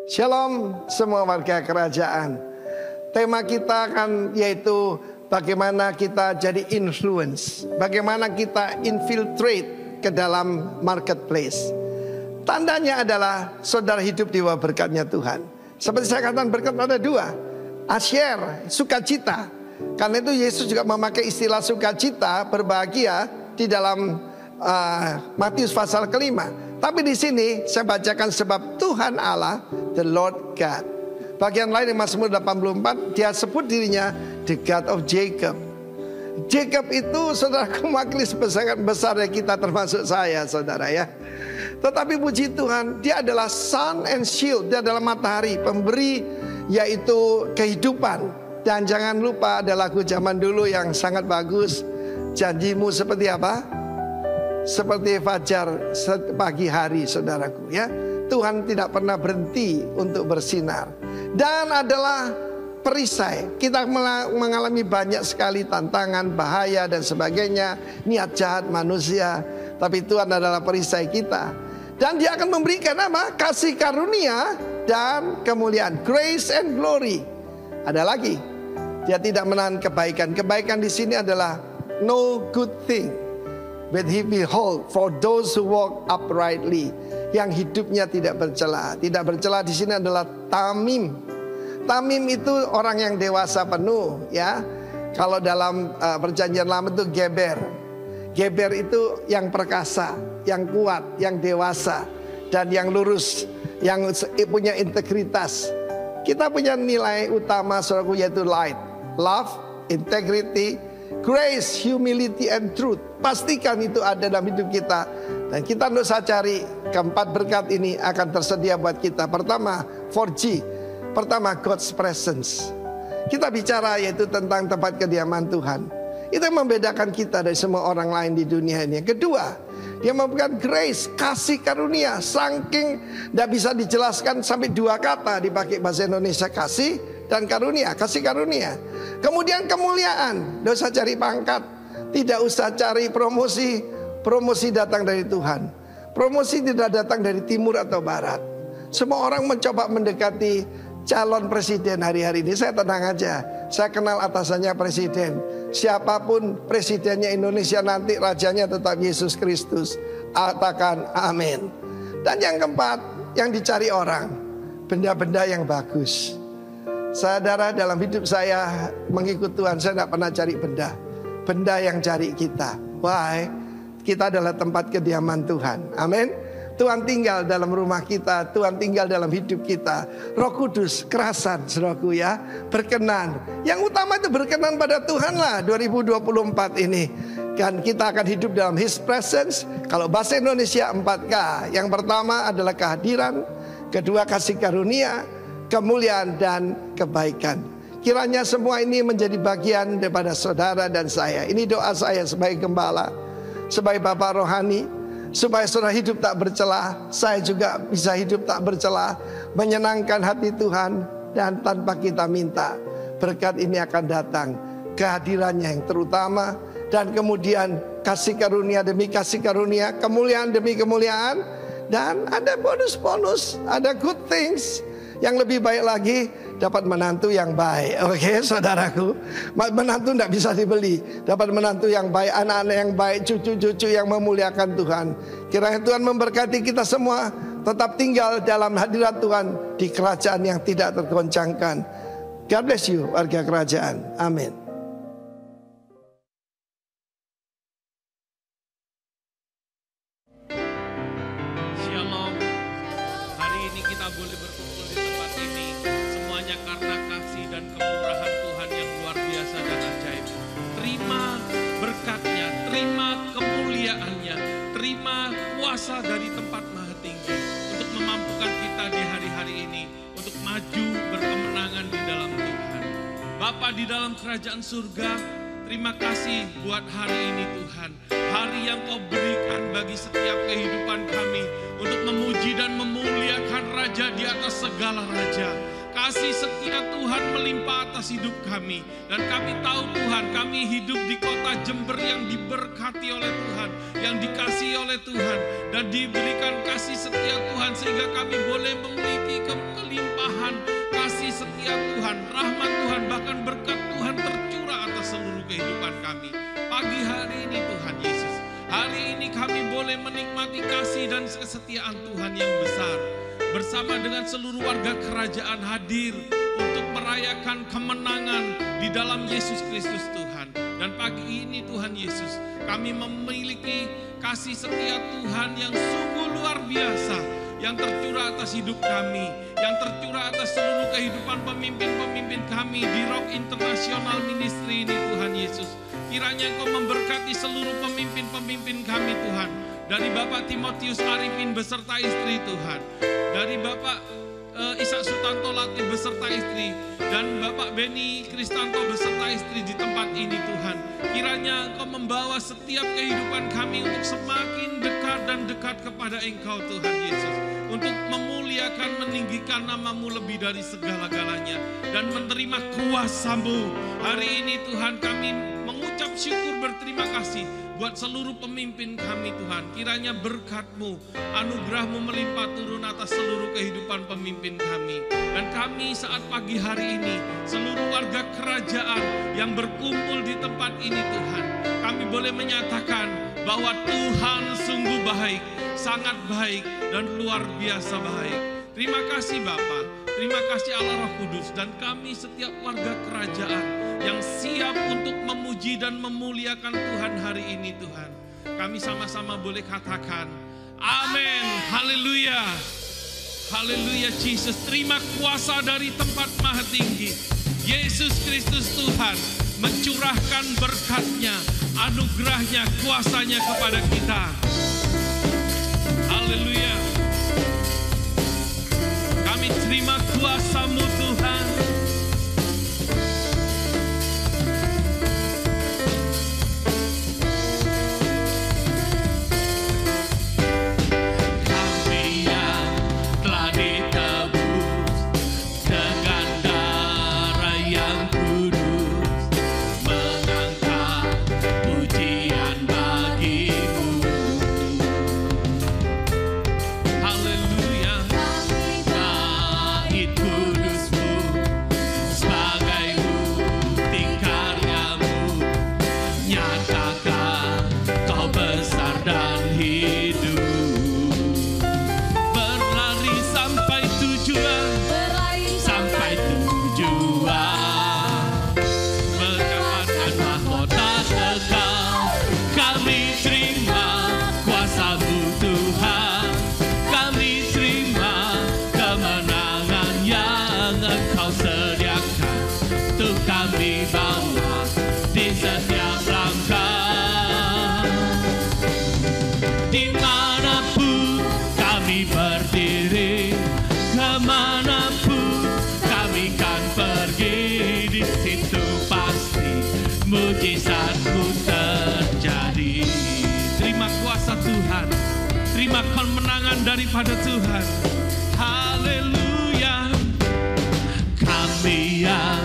Shalom semua warga kerajaan. Tema kita kan yaitu bagaimana kita jadi influence, bagaimana kita infiltrate ke dalam marketplace. Tandanya adalah saudara hidup di bawah berkatnya Tuhan. Seperti saya katakan, berkat ada dua. Asyir, sukacita. Karena itu Yesus juga memakai istilah sukacita, berbahagia di dalam Matius pasal kelima. Tapi di sini saya bacakan sebab Tuhan Allah, the Lord God. Bagian lain di Mazmur 84, dia sebut dirinya the God of Jacob. Jacob itu saudara mewakili sebesar besar kita, termasuk saya saudara ya. Tetapi puji Tuhan, dia adalah sun and shield, dia adalah matahari, pemberi yaitu kehidupan. Dan jangan lupa ada lagu zaman dulu yang sangat bagus, janjimu seperti apa? Seperti fajar pagi hari saudaraku ya. Tuhan tidak pernah berhenti untuk bersinar. Dan adalah perisai. Kita mengalami banyak sekali tantangan, bahaya dan sebagainya, niat jahat manusia. Tapi Tuhan adalah perisai kita. Dan dia akan memberikan apa? Kasih karunia dan kemuliaan, grace and glory. Ada lagi, dia tidak menahan kebaikan. Kebaikan di sini adalah no good thing but he behold for those who walk uprightly, yang hidupnya tidak bercela. Tidak bercela di sini adalah tamim. Tamim itu orang yang dewasa penuh ya. Kalau dalam perjanjian lama itu geber. Geber itu yang perkasa, yang kuat, yang dewasa, dan yang lurus, yang punya integritas. Kita punya nilai utama saudaraku, yaitu light, love, integrity, grace, humility and truth. Pastikan itu ada dalam hidup kita. Dan kita tidak usah cari. Keempat berkat ini akan tersedia buat kita. Pertama 4G. Pertama God's presence. Kita bicara yaitu tentang tempat kediaman Tuhan. Itu yang membedakan kita dari semua orang lain di dunia ini. Yang kedua, dia memberikan grace, kasih karunia. Saking tidak bisa dijelaskan, sampai dua kata dipakai bahasa Indonesia, kasih dan karunia. Kasih karunia. Kemudian kemuliaan. Tidak usah cari pangkat, tidak usah cari promosi. Promosi datang dari Tuhan. Promosi tidak datang dari timur atau barat. Semua orang mencoba mendekati calon presiden hari-hari ini. Saya tenang aja, saya kenal atasannya presiden. Siapapun presidennya Indonesia nanti, rajanya tetap Yesus Kristus. Katakan amin. Dan yang keempat, yang dicari orang, benda-benda yang bagus. Saudara, dalam hidup saya mengikut Tuhan, saya tidak pernah cari benda. Benda yang cari kita. Why? Kita adalah tempat kediaman Tuhan. Amin. Tuhan tinggal dalam rumah kita, Tuhan tinggal dalam hidup kita. Roh Kudus kerasan saudaraku ya, berkenan. Yang utama itu berkenan pada Tuhan lah 2024 ini. Kan kita akan hidup dalam His presence. Kalau bahasa Indonesia 4K. Yang pertama adalah kehadiran, kedua kasih karunia, kemuliaan dan kebaikan. Kiranya semua ini menjadi bagian daripada saudara dan saya. Ini doa saya sebagai gembala, sebagai bapak rohani, supaya saudara hidup tak bercela. Saya juga bisa hidup tak bercela, menyenangkan hati Tuhan. Dan tanpa kita minta, berkat ini akan datang. Kehadirannya yang terutama, dan kemudian kasih karunia demi kasih karunia, kemuliaan demi kemuliaan. Dan ada bonus-bonus, ada good things. Yang lebih baik lagi, dapat menantu yang baik. Oke saudaraku, menantu tidak bisa dibeli. Dapat menantu yang baik, anak-anak yang baik, cucu-cucu yang memuliakan Tuhan. Kiranya Tuhan memberkati kita semua, tetap tinggal dalam hadirat Tuhan di kerajaan yang tidak tergoncangkan. God bless you warga kerajaan. Amin. Shalom. Hari ini kita boleh berkumpul di tempat ini, semuanya karena kasih dan kemurahan Tuhan yang luar biasa dan ajaib. Terima berkatnya, terima kemuliaannya, terima kuasa dari tempat maha tinggi untuk memampukan kita di hari-hari ini untuk maju berkemenangan di dalam Tuhan. Bapa di dalam kerajaan surga, terima kasih buat hari ini Tuhan. Hari yang Kau berikan bagi setiap kehidupan kami untuk memuji dan memuliakan Raja di atas segala raja. Kasih setia Tuhan melimpah atas hidup kami. Dan kami tahu Tuhan, kami hidup di kota Jember yang diberkati oleh Tuhan, yang dikasihi oleh Tuhan, dan diberikan kasih setia Tuhan sehingga kami boleh memiliki kelimpahan kelimpahan kasih setia Tuhan, rahmat Tuhan, bahkan berkat Tuhan tercurah atas seluruh kehidupan kami. Pagi hari ini Tuhan Yesus, hari ini kami boleh menikmati kasih dan kesetiaan Tuhan yang besar. Bersama dengan seluruh warga kerajaan hadir untuk merayakan kemenangan di dalam Yesus Kristus Tuhan. Dan pagi ini Tuhan Yesus, kami memiliki kasih setia Tuhan yang sungguh luar biasa, yang tercurah atas hidup kami, yang tercurah atas seluruh kehidupan pemimpin-pemimpin kami di Rock International Ministry ini Tuhan Yesus. Kiranya Engkau memberkati seluruh pemimpin-pemimpin kami Tuhan. Dari Bapak Timotius Arifin beserta istri Tuhan, dari Bapak Ishak Sutanto Latif beserta istri, dan Bapak Beni Kristanto beserta istri di tempat ini Tuhan. Kiranya Engkau membawa setiap kehidupan kami untuk semakin dekat dan dekat kepada Engkau Tuhan Yesus, untuk memuliakan, meninggikan nama-Mu lebih dari segala-galanya, dan menerima kuasa-Mu. Hari ini Tuhan kami mengucap syukur berterima kasih buat seluruh pemimpin kami Tuhan. Kiranya berkat-Mu, anugerah-Mu melimpah turun atas seluruh kehidupan pemimpin kami. Dan kami saat pagi hari ini, seluruh warga kerajaan yang berkumpul di tempat ini Tuhan, kami boleh menyatakan bahwa Tuhan sungguh baik, sangat baik, dan luar biasa baik. Terima kasih Bapa, terima kasih Allah Roh Kudus, dan kami setiap warga kerajaan yang siap untuk memuji dan memuliakan Tuhan hari ini Tuhan. Kami sama-sama boleh katakan, amin, haleluya, haleluya Jesus. Terima kuasa dari tempat maha tinggi. Yesus Kristus Tuhan mencurahkan berkat-Nya, anugerah-Nya, kuasa-Nya kepada kita. Haleluya. Kami terima kuasa-Mu Tuhan. Terima kemenangan daripada Tuhan. Haleluya. Kami yang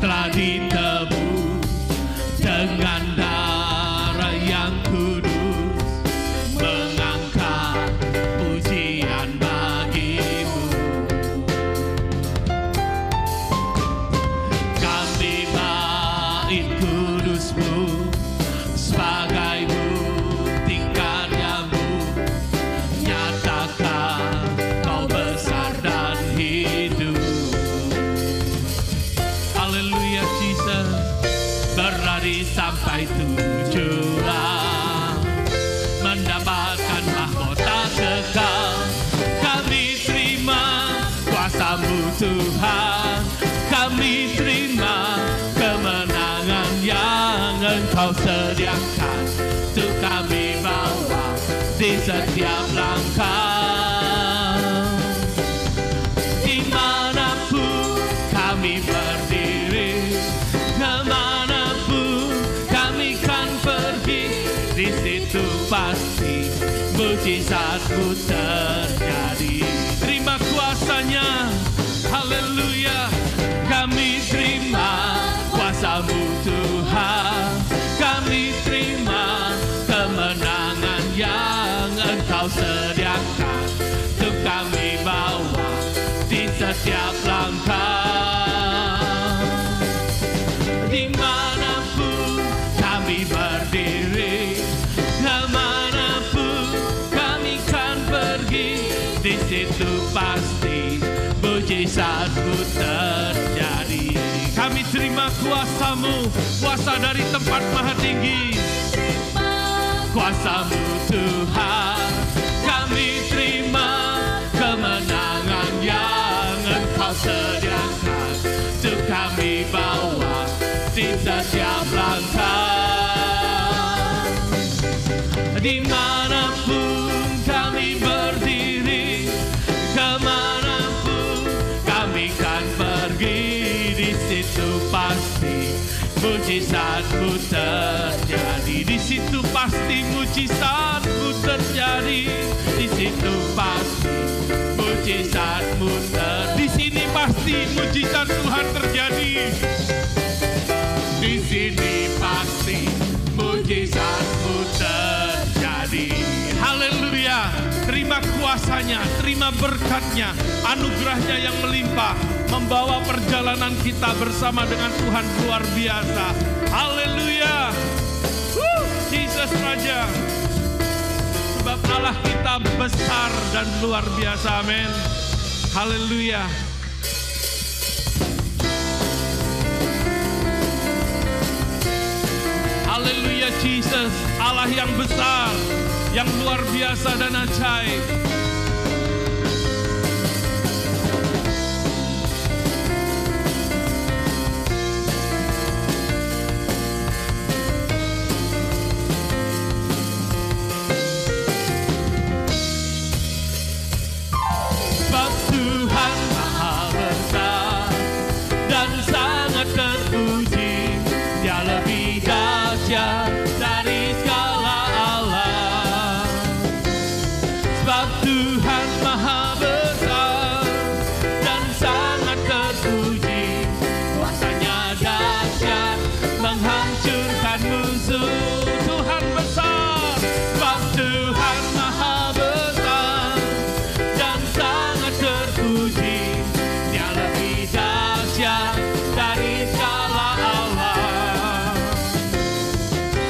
telah ditebus dengan darah yang kudus, mengangkat pujian bagi-Mu. Kami bait kudus-Mu sebagai bukti karya-Mu. Kau besar dan hidup. Haleluya Jesus. Berlari sampai tujuan, mendapatkan mahkota kekal. Kami terima kuasa-Mu Tuhan. Kami terima kemenangan yang Engkau sediakan untuk kami bawa di setiap langkah. Dimanapun kami berdiri, kemanapun kami kan pergi, di situ pasti mujizat-Mu terjadi. Terima kuasa-Nya, haleluya. Kami terima kuasa-Mu Tuhan. Kami terima kemenangan yang Engkau sediakan untuk kami bawa di setiap mujizat-Mu terjadi. Kami terima kuasa-Mu, kuasa dari tempat maha tinggi. Kuasa-Mu Tuhan, kami terima kemenangan yang Engkau sediakan untuk kami bawa di setiap langkah. Dimanapun kami berdiri, kemanapun kami kan pergi, di situ pasti mujizat-Mu terjadi. Di situ pasti mujizat-Mu terjadi. Di situ pasti mujizat-Mu terjadi. Di sini pasti mujizat Tuhan terjadi. Di sini pasti mujizat-Mu terjadi. Haleluya. Terima kuasanya, terima berkatnya, anugerahnya yang melimpah, membawa perjalanan kita bersama dengan Tuhan luar biasa. Haleluya. Yesus Raja. Sebab Allah kita besar dan luar biasa. Amin. Haleluya. Haleluya Jesus, Allah yang besar, yang luar biasa dan ajaib. Sebab Tuhan Maha Besar dan sangat terpuji, Dia lebih dahsyat dari segala alam. Sebab Tuhan Maha Besar dan sangat terpuji, kuasanya dahsyat menghancurkan musuh. Tuhan besar, sebab Tuhan Maha Besar dan sangat terpuji, Dia lebih dahsyat dari segala alam.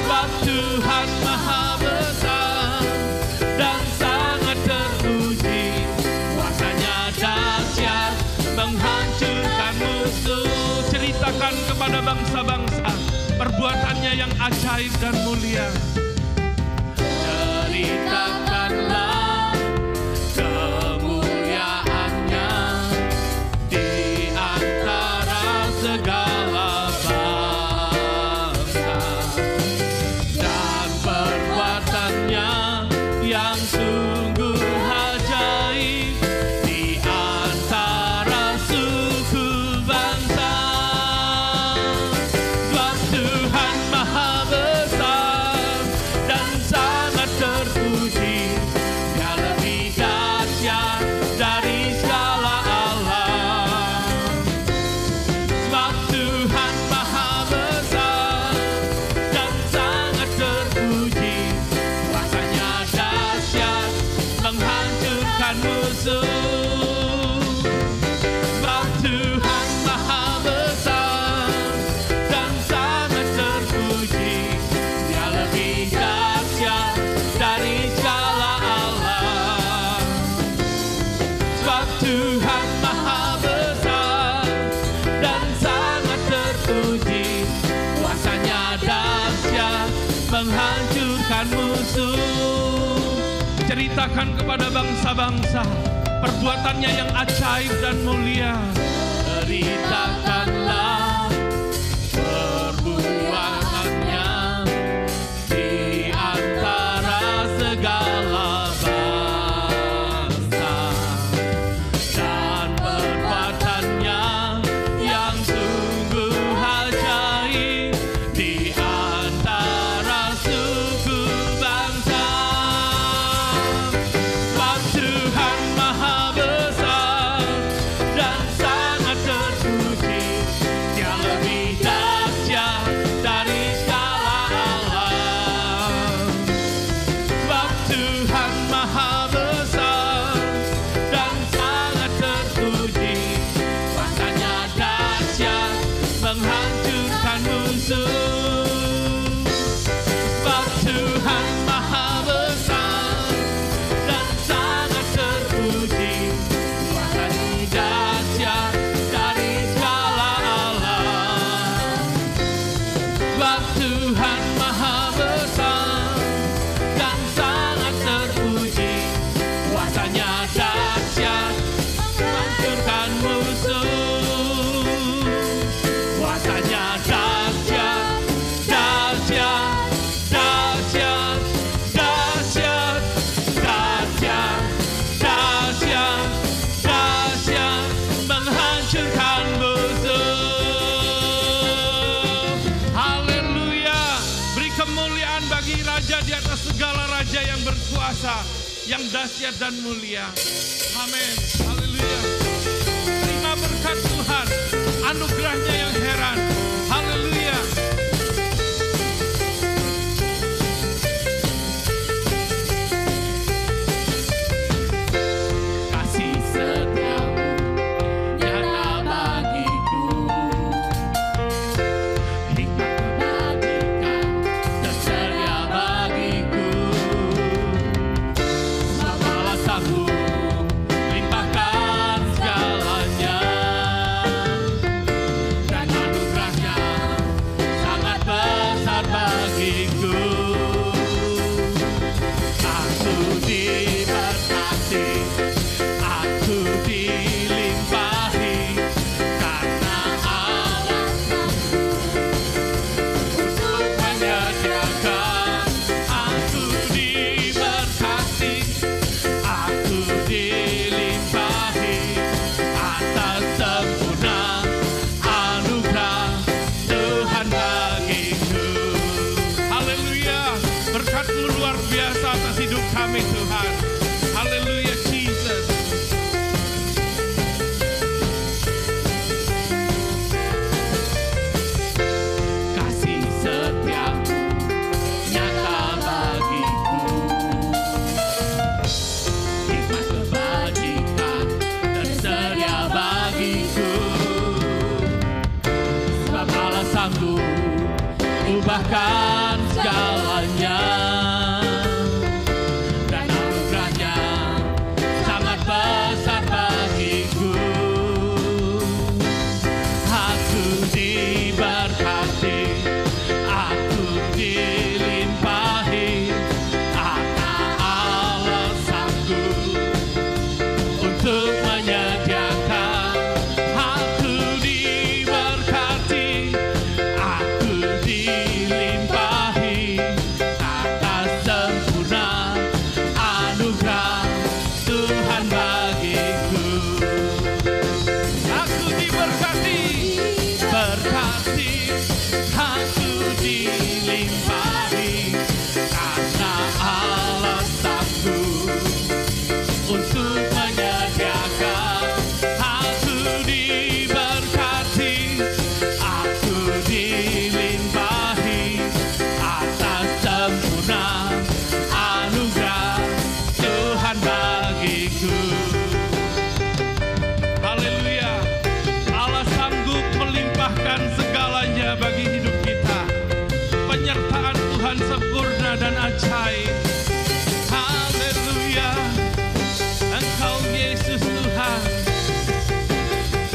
Sebab Tuhan Maha Besar dan sangat terpuji, kuasanya dahsyat menghancurkan musuh. Ceritakan kepada bangsa-bangsa perbuatannya yang ajaib dan mulia. Ceritakanlah kemuliaannya di antara segala bangsa, dan perbuatannya yang sungguh ajaib di antara suku bangsa. Sebab Tuhan Maha Besar dan sangat terpuji, Dia lebih dahsyat dari segala alam. Sebab Tuhan Maha Besar dan sangat terpuji, kuasanya dahsyat menghancurkan musuh. Sebab Tuhan Maha Besar dan sangat terpuji, Dia lebih dahsyat dari segala alam. Sebab Tuhan Maha Besar dan sangat terpuji, kuasanya dahsyat menghancurkan musuh. Ceritakan kepada bangsa-bangsa perbuatannya yang ajaib dan mulia. Ceritakanlah perbuatannya di antara segala bangsa, dan perbuatannya yang sungguh ajaib di antara suku bangsa. Sebab Tuhan Maha Besar dan sangat terpuji, Dia lebih dahsyat dari segala alam. Sebab Tuhan Maha Besar dan sangat terpuji, kuasanya dahsyat menghancurkan musuh. Sebab Tuhan Maha Besar dan sangat terpuji, kuasanya dahsyat raja di atas segala raja yang berkuasa, yang dahsyat dan mulia. Amin. Haleluya. Terima berkat Tuhan, anugerahnya yang heran. Haleluya. Ubahkan segalanya, dan anugerahnya sangat besar bagiku. Aku diberkati, aku dilimpahi, karena Allah sanggup untuk menyediakan. Aku diberkati, aku dilimpahi, atas sempurna anugerah Tuhan bagiku. Aku diberkati, berkati, aku dilimpahi, karena Allah sanggup untuk menyediakan. Aku diberkati, aku dilimpahi, atas sempurna anugerah Tuhan bagiku. Haleluya. Allah sanggup melimpahkan segalanya bagi hidup kita. Penyertaan Tuhan sempurna dan ajaib. Haleluya. Engkau Yesus Tuhan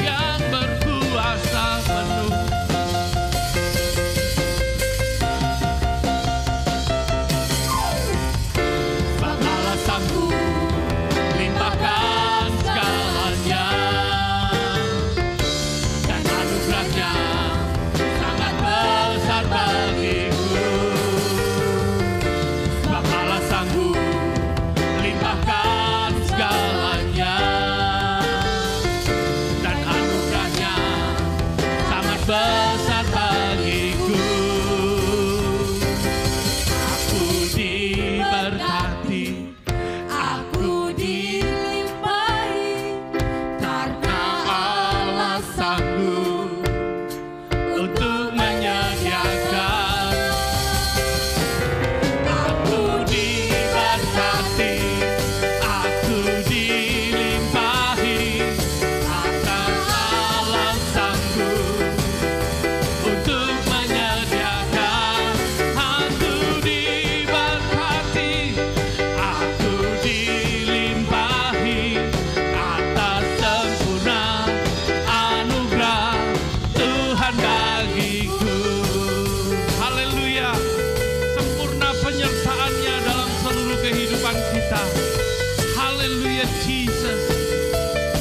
yang berkuasa penuh. Allah sanggup limpahkan segalanya, dan anugerahnya sangat besar bagiku. Sebab Allah sanggup limpahkan segalanya, dan anugerahnya sangat besar bagiku. Aku diberkati, aku dilimpahi, karena Allah sanggup untuk menyediakan. Aku diberkati, aku dilimpahi, karena Allah sanggup untuk menyediakan. Aku diberkati, aku dilimpahi, atas sempurna anugerah Tuhan bagiku. Haleluya. Sempurna penyertaannya dalam seluruh kehidupan kita. Haleluya Jesus.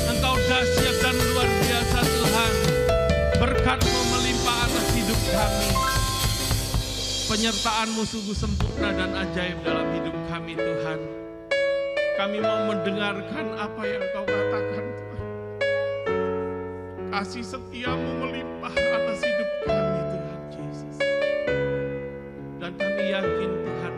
Engkau dahsyat dan luar biasa Tuhan. Berkat-Mu melimpah atas hidup kami. Penyertaan-Mu sungguh sempurna dan ajaib dalam hidup kami Tuhan. Kami mau mendengarkan apa yang Kau katakan Tuhan. Kasih setia-Mu melimpah atas hidup kami Tuhan Yesus. Dan kami yakin Tuhan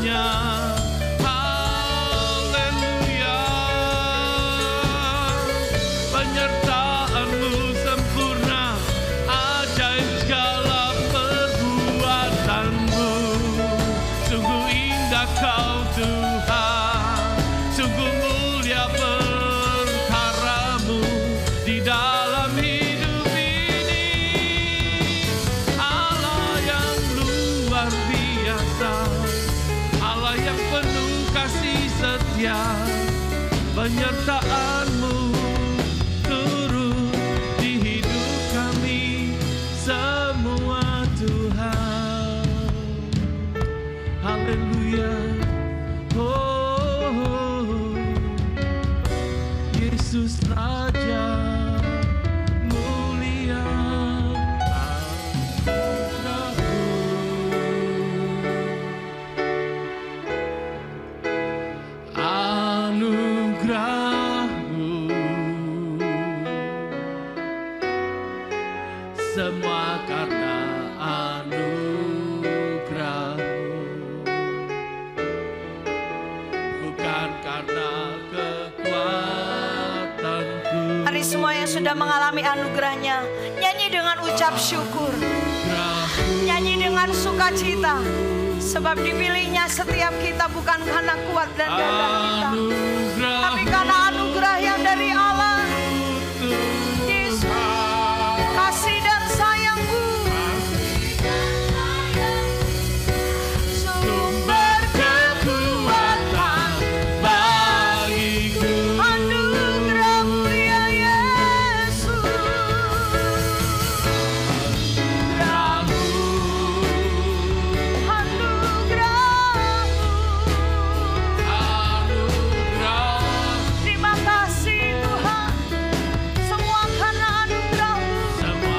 segalanya. Haleluya. Penyertaan-Mu sempurna, ajaib segala perbuatan-Mu. Sungguh indah Kau Tuhan, sungguh mulia perkara-Mu di dalam hidup ini. Allah yang luar biasa, Allah yang penuh kasih setia, penyertaan-Mu turun di hidup kami semua Tuhan. Haleluya. Oh, Yesus Raja mulia anugerah-Mu, semua karena anugerah-Mu, bukan karena kekuatanku. Mari semua yang sudah mengalami anugerah-Nya, nyanyi dengan ucap syukur, nyanyi dengan sukacita, sebab dipilihnya setiap kita bukan karena kuat dan gagah kita, tapi karena anugerah yang dari Allah. Yesus, kasih dan sayang-Mu, sumber kekuatan bagiku. Anugerah-Mu ya Yesus, terima kasih Tuhan, semua karena anugerah-Mu.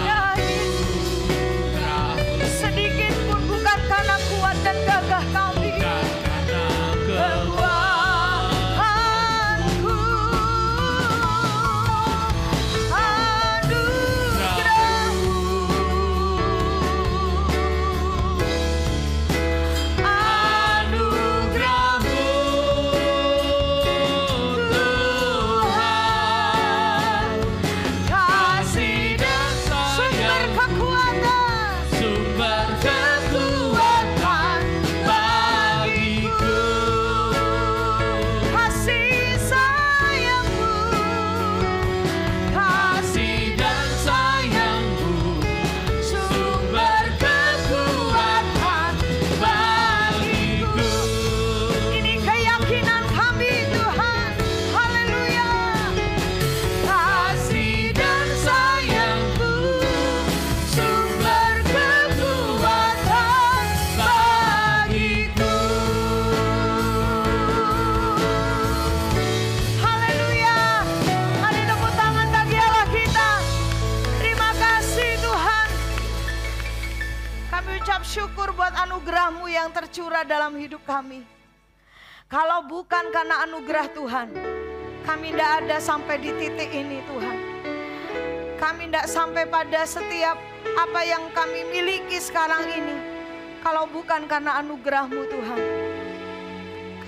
Ya Yesus, sedikit pun bukan karena kuat dan gagah kami, kekuatanku, anugerah-Mu, anugerah-Mu Tuhan, kasih dan sumber kekuatan, bagiku. Kasih sayang-Mu, kasih dan sayang-Mu, sumber kekuatan bagiku. Ini keyakinan kami Tuhan. Haleluya. Kasih dan sayang-Mu, sumber kekuatan bagiku. Haleluya. Mari tepuk tangan bagi Allah kita. Terima kasih Tuhan. Kami ucap syukur buat anugerah-Mu yang tercurah dalam hidup kami. Kalau bukan karena anugerah Tuhan, kami tidak ada sampai di titik ini Tuhan. Kami tidak sampai pada setiap apa yang kami miliki sekarang ini, kalau bukan karena anugerah-Mu Tuhan.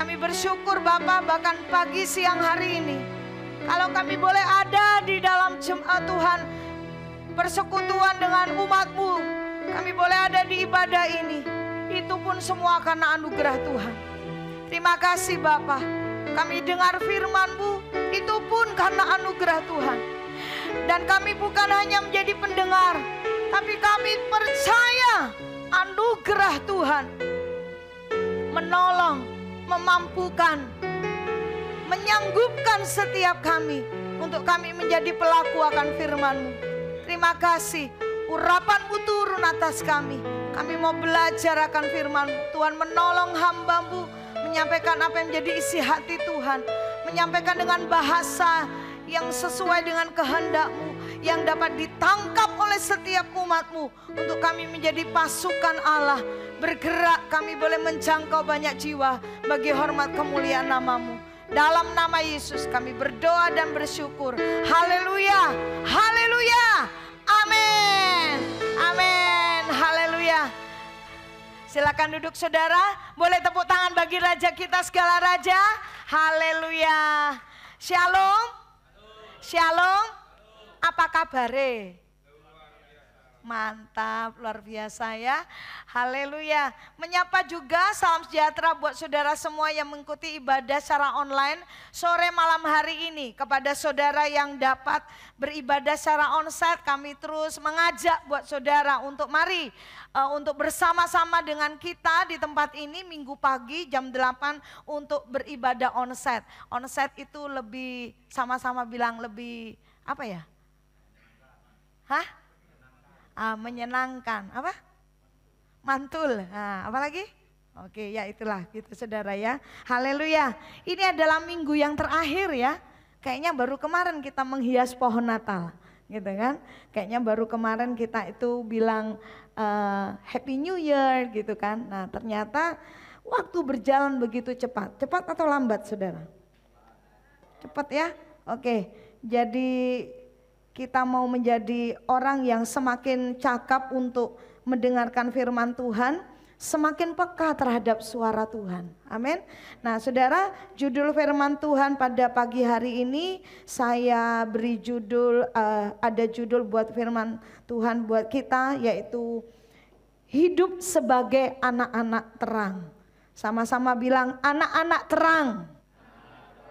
Kami bersyukur Bapa, bahkan pagi siang hari ini, kalau kami boleh ada di dalam jemaat Tuhan, persekutuan dengan umat-Mu, kami boleh ada di ibadah ini, itu pun semua karena anugerah Tuhan. Terima kasih Bapa, kami dengar firman-Mu, itu pun karena anugerah Tuhan. Dan kami bukan hanya menjadi pendengar, tapi kami percaya anugerah Tuhan menolong, memampukan, menyanggupkan setiap kami untuk kami menjadi pelaku akan firman-Mu. Terima kasih, urapan-Mu turun atas kami. Kami mau belajar akan firman-Mu. Tuhan menolong hamba-Mu menyampaikan apa yang menjadi isi hati Tuhan, menyampaikan dengan bahasa yang sesuai dengan kehendak-Mu, yang dapat ditangkap oleh setiap umat-Mu, untuk kami menjadi pasukan Allah, bergerak kami boleh menjangkau banyak jiwa bagi hormat kemuliaan nama-Mu. Dalam nama Yesus kami berdoa dan bersyukur. Haleluya, haleluya, amin, amin, haleluya. Silakan duduk saudara. Boleh tepuk tangan bagi Raja kita segala raja. Haleluya. Shalom. Shalom. Apa kabare? Mantap, luar biasa ya. Haleluya. Menyapa juga salam sejahtera buat saudara semua yang mengikuti ibadah secara online sore malam hari ini. Kepada saudara yang dapat beribadah secara onsite, kami terus mengajak buat saudara untuk mari untuk bersama-sama dengan kita di tempat ini minggu pagi jam 8 untuk beribadah onsite. Onsite itu lebih, sama-sama bilang lebih apa ya? Hah? Menyenangkan, apa? Mantul, apa lagi? Oke, ya itulah gitu saudara ya. Haleluya. Ini adalah minggu yang terakhir ya. Kayaknya baru kemarin kita menghias pohon Natal, gitu kan? Kayaknya baru kemarin kita itu bilang Happy New Year gitu kan. Nah ternyata waktu berjalan begitu cepat. Cepat atau lambat saudara? Cepat ya? Oke, jadi kita mau menjadi orang yang semakin cakap untuk mendengarkan firman Tuhan, semakin peka terhadap suara Tuhan. Amin. Nah saudara, judul firman Tuhan pada pagi hari ini saya beri judul, ada judul buat firman Tuhan buat kita, yaitu hidup sebagai anak-anak terang. Sama-sama bilang anak-anak terang.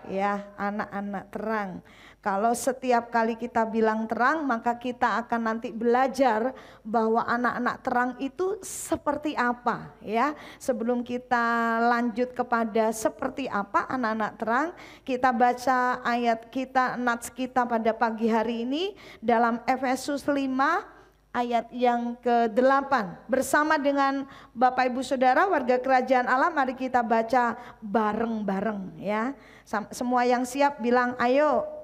Ya, anak-anak terang. Kalau setiap kali kita bilang terang, maka kita akan nanti belajar bahwa anak-anak terang itu seperti apa ya. Sebelum kita lanjut kepada seperti apa anak-anak terang, kita baca ayat kita, nats kita pada pagi hari ini dalam Efesus 5 ayat yang ke-8. Bersama dengan Bapak Ibu Saudara warga kerajaan Allah, mari kita baca bareng-bareng ya. Semua yang siap bilang ayo.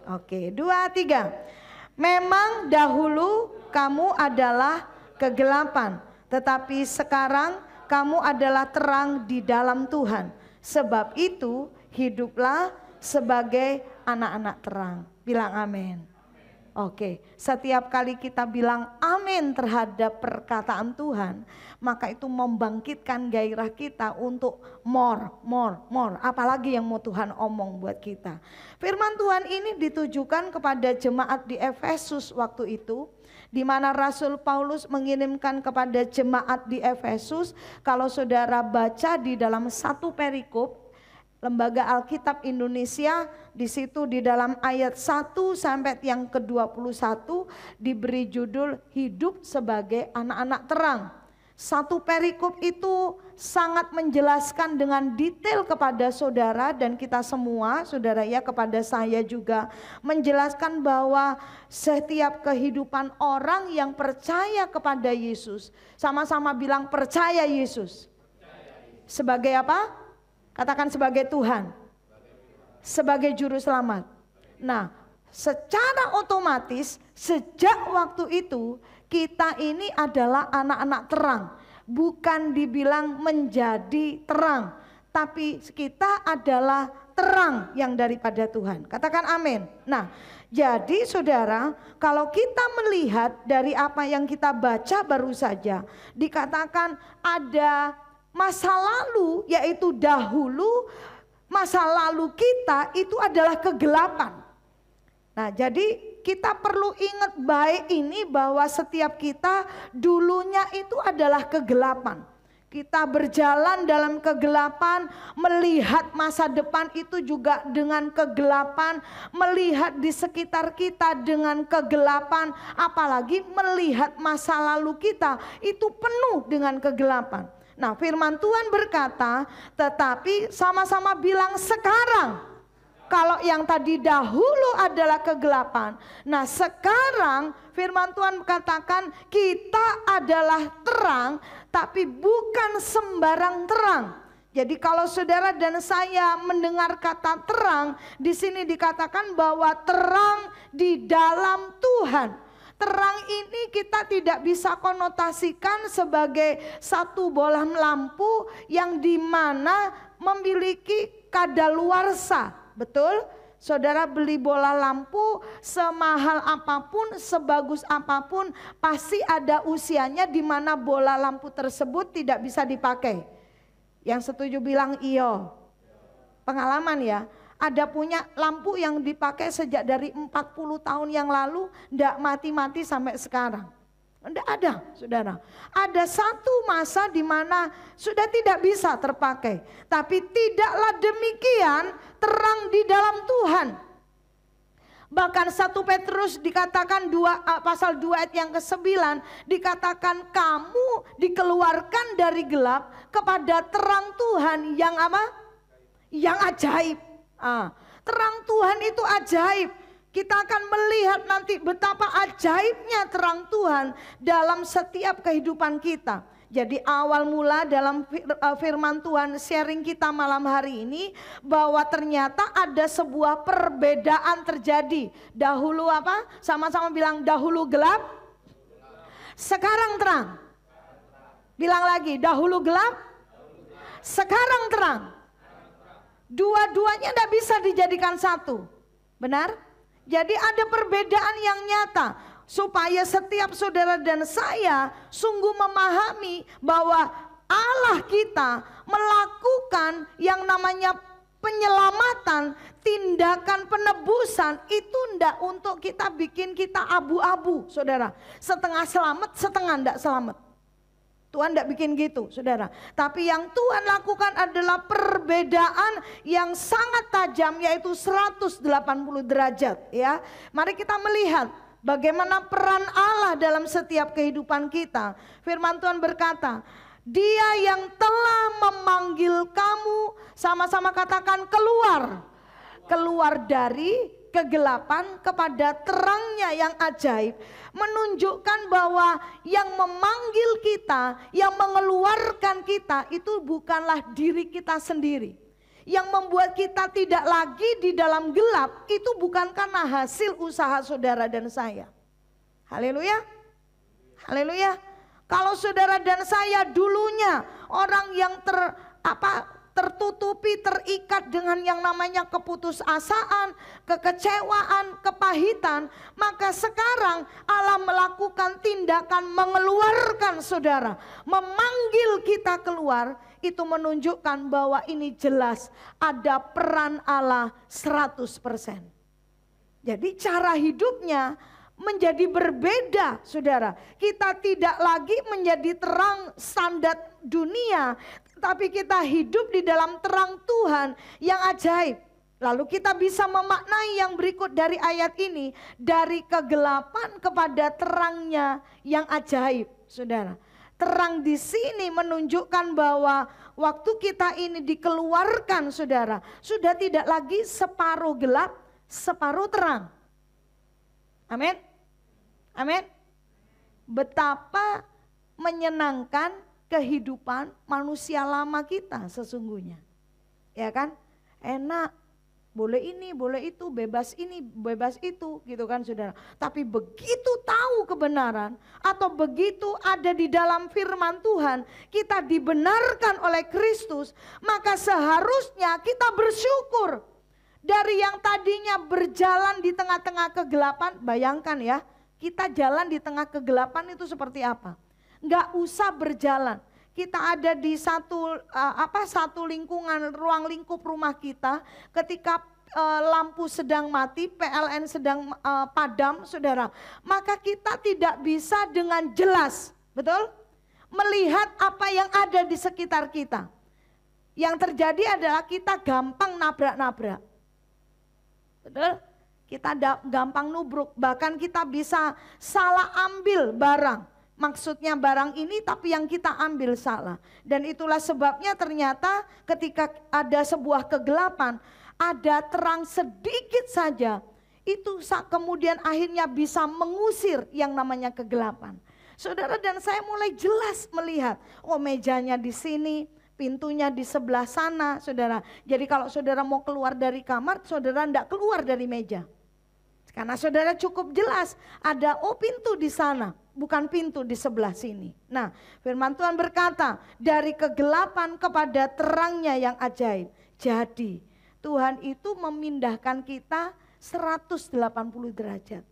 Oke, 2, 3. Memang dahulu kamu adalah kegelapan, tetapi sekarang kamu adalah terang di dalam Tuhan. Sebab itu hiduplah sebagai anak-anak terang. Bilang amin. Oke, setiap kali kita bilang amin terhadap perkataan Tuhan, maka itu membangkitkan gairah kita untuk more. Apalagi yang mau Tuhan omong buat kita. Firman Tuhan ini ditujukan kepada jemaat di Efesus waktu itu, di mana Rasul Paulus mengirimkan kepada jemaat di Efesus. Kalau saudara baca di dalam satu perikop, Lembaga Alkitab Indonesia, di situ di dalam ayat 1 sampai yang ke-21 diberi judul hidup sebagai anak-anak terang. Satu perikop itu sangat menjelaskan dengan detail kepada saudara dan kita semua, saudara ya, kepada saya juga, menjelaskan bahwa setiap kehidupan orang yang percaya kepada Yesus, sama-sama bilang percaya Yesus. Sebagai apa? Katakan sebagai Tuhan, sebagai juru selamat. Nah, secara otomatis sejak waktu itu kita ini adalah anak-anak terang. Bukan dibilang menjadi terang, tapi kita adalah terang yang daripada Tuhan. Katakan amin. Nah, jadi saudara, kalau kita melihat dari apa yang kita baca baru saja, dikatakan ada masa lalu, yaitu dahulu masa lalu kita itu adalah kegelapan. Nah jadi kita perlu ingat baik ini bahwa setiap kita dulunya itu adalah kegelapan. Kita berjalan dalam kegelapan, melihat masa depan itu juga dengan kegelapan, melihat di sekitar kita dengan kegelapan, apalagi melihat masa lalu kita itu penuh dengan kegelapan. Nah firman Tuhan berkata, tetapi sama-sama bilang sekarang. Kalau yang tadi dahulu adalah kegelapan. Nah sekarang firman Tuhan katakan kita adalah terang, tapi bukan sembarang terang. Jadi kalau saudara dan saya mendengar kata terang, di sini dikatakan bahwa terang di dalam Tuhan. Terang ini kita tidak bisa konotasikan sebagai satu bola lampu yang dimana memiliki kadaluarsa, betul? Saudara beli bola lampu semahal apapun, sebagus apapun, pasti ada usianya di mana bola lampu tersebut tidak bisa dipakai. Yang setuju bilang iyo. Pengalaman ya. Ada punya lampu yang dipakai sejak dari 40 tahun yang lalu, ndak mati-mati sampai sekarang. Ndak ada, saudara. Ada satu masa di mana sudah tidak bisa terpakai. Tapi tidaklah demikian terang di dalam Tuhan. Bahkan 1 Petrus dikatakan pasal 2 ayat yang ke-9 dikatakan kamu dikeluarkan dari gelap kepada terang Tuhan yang apa? Yang ajaib. Terang Tuhan itu ajaib. Kita akan melihat nanti betapa ajaibnya terang Tuhan dalam setiap kehidupan kita. Jadi awal mula dalam firman Tuhan sharing kita malam hari ini bahwa ternyata ada sebuah perbedaan terjadi. Dahulu apa? Sama-sama bilang dahulu gelap, sekarang terang. Bilang lagi, dahulu gelap, sekarang terang. Dua-duanya tidak bisa dijadikan satu. Benar? Jadi ada perbedaan yang nyata. Supaya setiap saudara dan saya sungguh memahami bahwa Allah kita melakukan yang namanya penyelamatan, tindakan penebusan itu tidak untuk kita bikin kita abu-abu, saudara. Setengah selamat, setengah tidak selamat. Tuhan tidak bikin gitu, saudara. Tapi yang Tuhan lakukan adalah perbedaan yang sangat tajam, yaitu 180 derajat. Ya, mari kita melihat bagaimana peran Allah dalam setiap kehidupan kita. Firman Tuhan berkata, Dia yang telah memanggil kamu, sama-sama katakan keluar. Keluar dari kegelapan kepada terangnya yang ajaib, menunjukkan bahwa yang memanggil kita, yang mengeluarkan kita itu bukanlah diri kita sendiri. Yang membuat kita tidak lagi di dalam gelap itu bukan karena hasil usaha saudara dan saya. Haleluya. Haleluya. Kalau saudara dan saya dulunya orang yang tertutupi, terikat dengan yang namanya keputusasaan, kekecewaan, kepahitan, maka sekarang Allah melakukan tindakan mengeluarkan saudara, memanggil kita keluar. Itu menunjukkan bahwa ini jelas ada peran Allah 100%. Jadi cara hidupnya menjadi berbeda, saudara. Kita tidak lagi menjadi terang standar dunia, tapi kita hidup di dalam terang Tuhan yang ajaib. Lalu kita bisa memaknai yang berikut dari ayat ini, dari kegelapan kepada terangnya yang ajaib, saudara. Terang di sini menunjukkan bahwa waktu kita ini dikeluarkan, saudara, sudah tidak lagi separuh gelap, separuh terang. Amin. Amin. Betapa menyenangkan kehidupan manusia lama kita sesungguhnya. Ya kan? Enak. Boleh ini, boleh itu, bebas ini, bebas itu, gitu kan saudara. Tapi begitu tahu kebenaran atau begitu ada di dalam firman Tuhan, kita dibenarkan oleh Kristus, maka seharusnya kita bersyukur. Dari yang tadinya berjalan di tengah-tengah kegelapan, bayangkan ya, kita jalan di tengah kegelapan itu seperti apa? Enggak usah berjalan. Kita ada di satu lingkungan, ruang lingkup rumah kita, ketika lampu sedang mati, PLN sedang padam, saudara, maka kita tidak bisa dengan jelas, betul? Melihat apa yang ada di sekitar kita. Yang terjadi adalah kita gampang nabrak-nabrak, betul? Kita gampang nubruk, bahkan kita bisa salah ambil barang. Maksudnya barang ini tapi yang kita ambil salah. Dan itulah sebabnya ternyata ketika ada sebuah kegelapan, ada terang sedikit saja, itu kemudian akhirnya bisa mengusir yang namanya kegelapan. Saudara dan saya mulai jelas melihat, oh mejanya di sini, pintunya di sebelah sana, saudara. Jadi kalau saudara mau keluar dari kamar, saudara tidak keluar dari meja. Karena saudara cukup jelas ada pintu di sana, bukan pintu di sebelah sini. Nah, firman Tuhan berkata, dari kegelapan kepada terangnya yang ajaib. Jadi, Tuhan itu memindahkan kita 180 derajat.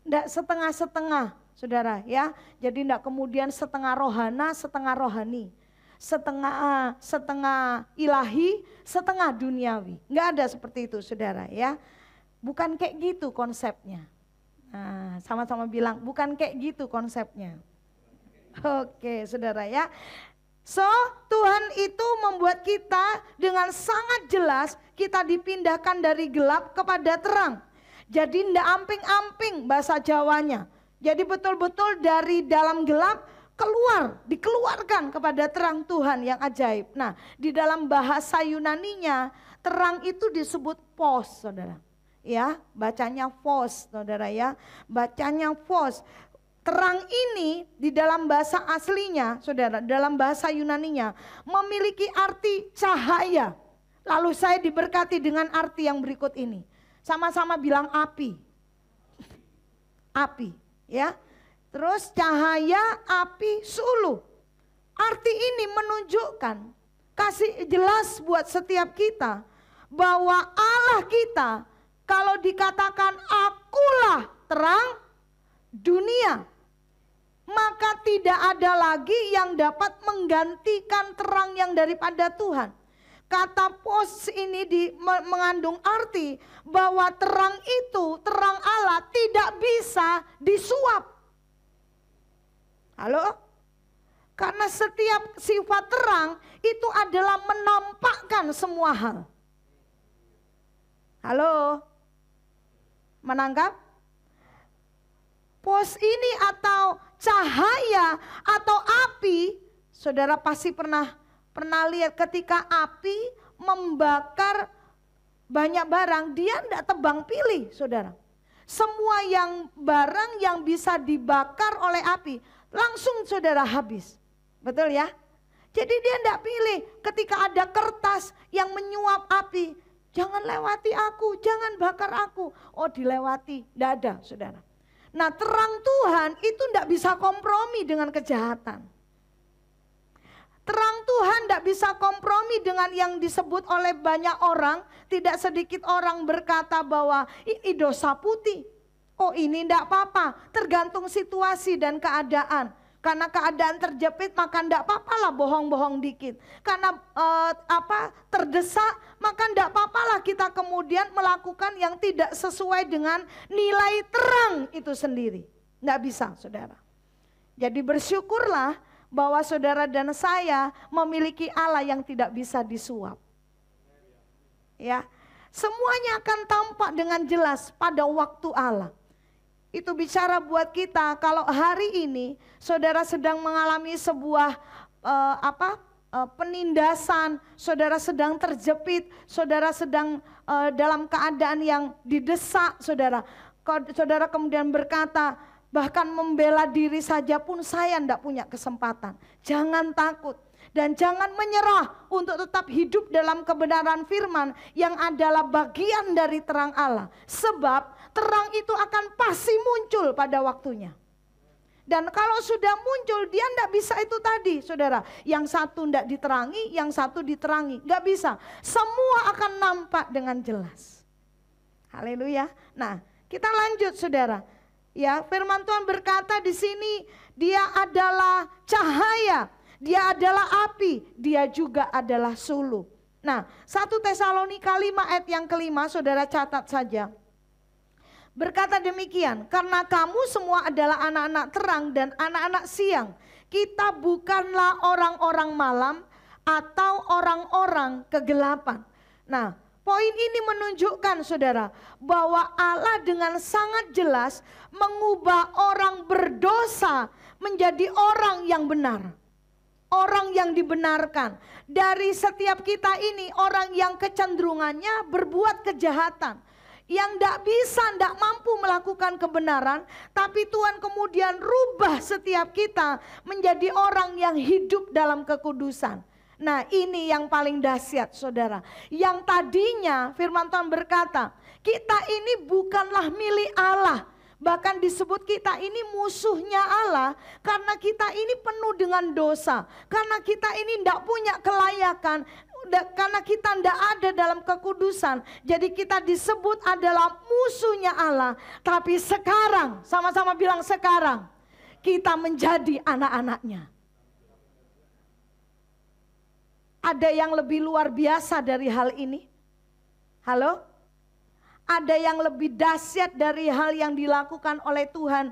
Tidak setengah-setengah, saudara ya. Jadi tidak kemudian setengah rohana, setengah rohani. Setengah ilahi, setengah duniawi. Enggak ada seperti itu, saudara ya. Bukan kayak gitu konsepnya. Nah, sama-sama bilang, bukan kayak gitu konsepnya. Oke, saudara ya. So, Tuhan itu membuat kita dengan sangat jelas kita dipindahkan dari gelap kepada terang. Jadi ndak amping-amping bahasa Jawanya. Jadi betul-betul dari dalam gelap dikeluarkan kepada terang Tuhan yang ajaib. Nah, di dalam bahasa Yunaninya, terang itu disebut phos, saudara. Ya, bacanya phos, saudara ya. Bacanya phos. Terang ini di dalam bahasa aslinya, saudara, dalam bahasa Yunaninya memiliki arti cahaya. Lalu saya diberkati dengan arti yang berikut ini. Sama-sama bilang api. Api, ya. Terus cahaya, api, suluh. Arti ini menunjukkan, kasih jelas buat setiap kita bahwa Allah kita kalau dikatakan akulah terang dunia, maka tidak ada lagi yang dapat menggantikan terang yang daripada Tuhan. Kata phos ini mengandung arti bahwa terang itu, terang Allah tidak bisa disuap. Halo? Karena setiap sifat terang itu adalah menampakkan semua hal. Halo? Menangkap? Phos ini atau cahaya atau api, saudara pasti pernah lihat ketika api membakar banyak barang, dia tidak tebang pilih, saudara. Semua barang yang bisa dibakar oleh api, langsung saudara habis. Betul ya? Jadi dia tidak pilih ketika ada kertas yang menyuap api. Jangan lewati aku, jangan bakar aku. Oh dilewati, tidak ada saudara. Nah terang Tuhan itu tidak bisa kompromi dengan kejahatan. Terang Tuhan tidak bisa kompromi dengan yang disebut oleh banyak orang. Tidak sedikit orang berkata bahwa ini dosa putih. Oh ini tidak apa-apa, tergantung situasi dan keadaan. Karena keadaan terjepit maka tidak apa-apa lah bohong-bohong dikit. Karena terdesak maka tidak apa-apa lah kita kemudian melakukan yang tidak sesuai dengan nilai terang itu sendiri. Tidak bisa saudara. Jadi bersyukurlah bahwa saudara dan saya memiliki Allah yang tidak bisa disuap. Ya, semuanya akan tampak dengan jelas pada waktu Allah. Itu bicara buat kita kalau hari ini saudara sedang mengalami sebuah penindasan, saudara sedang terjepit, saudara sedang dalam keadaan yang didesak, saudara kemudian berkata, bahkan membela diri saja pun saya tidak punya kesempatan. Jangan takut dan jangan menyerah untuk tetap hidup dalam kebenaran firman yang adalah bagian dari terang Allah. Sebab terang itu akan pasti muncul pada waktunya. Dan kalau sudah muncul dia tidak bisa itu tadi saudara. Yang satu tidak diterangi, yang satu diterangi. Tidak bisa. Semua akan nampak dengan jelas. Haleluya. Nah kita lanjut saudara. Ya, firman Tuhan berkata di sini dia adalah cahaya, dia adalah api, dia juga adalah suluh. Nah, 1 Tesalonika 5 ayat yang kelima, saudara catat saja. Berkata demikian, karena kamu semua adalah anak-anak terang dan anak-anak siang. Kita bukanlah orang-orang malam atau orang-orang kegelapan. Nah, poin ini menunjukkan saudara bahwa Allah dengan sangat jelas mengubah orang berdosa menjadi orang yang benar. Orang yang dibenarkan. Dari setiap kita ini orang yang kecenderungannya berbuat kejahatan. Yang tidak bisa, tidak mampu melakukan kebenaran. Tapi Tuhan kemudian rubah setiap kita menjadi orang yang hidup dalam kekudusan. Nah ini yang paling dahsyat saudara. Yang tadinya firman Tuhan berkata, kita ini bukanlah milik Allah. Bahkan disebut kita ini musuhnya Allah. Karena kita ini penuh dengan dosa. Karena kita ini tidak punya kelayakan. karena kita tidak ada dalam kekudusan, jadi kita disebut adalah musuhnya Allah. Tapi sekarang, sama-sama bilang sekarang, kita menjadi anak-anaknya. Ada yang lebih luar biasa dari hal ini? Halo? Ada yang lebih dahsyat dari hal yang dilakukan oleh Tuhan,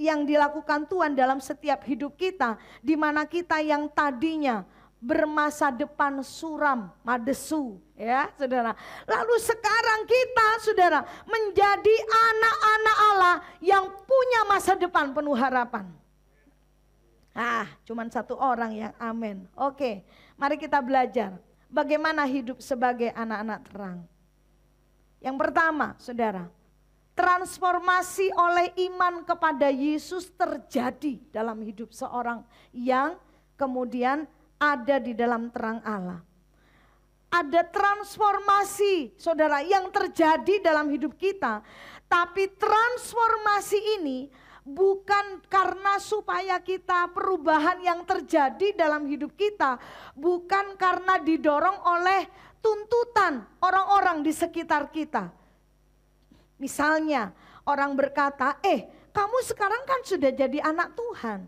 yang dilakukan Tuhan dalam setiap hidup kita, di mana kita yang tadinya bermasa depan suram, madesu, ya saudara. Lalu sekarang kita, saudara, menjadi anak-anak Allah yang punya masa depan penuh harapan. Cuman satu orang yang amin. Oke, mari kita belajar bagaimana hidup sebagai anak-anak terang. Yang pertama, saudara, transformasi oleh iman kepada Yesus terjadi dalam hidup seorang yang kemudian ada di dalam terang Allah. Ada transformasi, saudara, yang terjadi dalam hidup kita. Tapi transformasi ini bukan karena supaya kita perubahan yang terjadi dalam hidup kita, bukan karena didorong oleh tuntutan orang-orang di sekitar kita. Misalnya orang berkata, kamu sekarang kan sudah jadi anak Tuhan.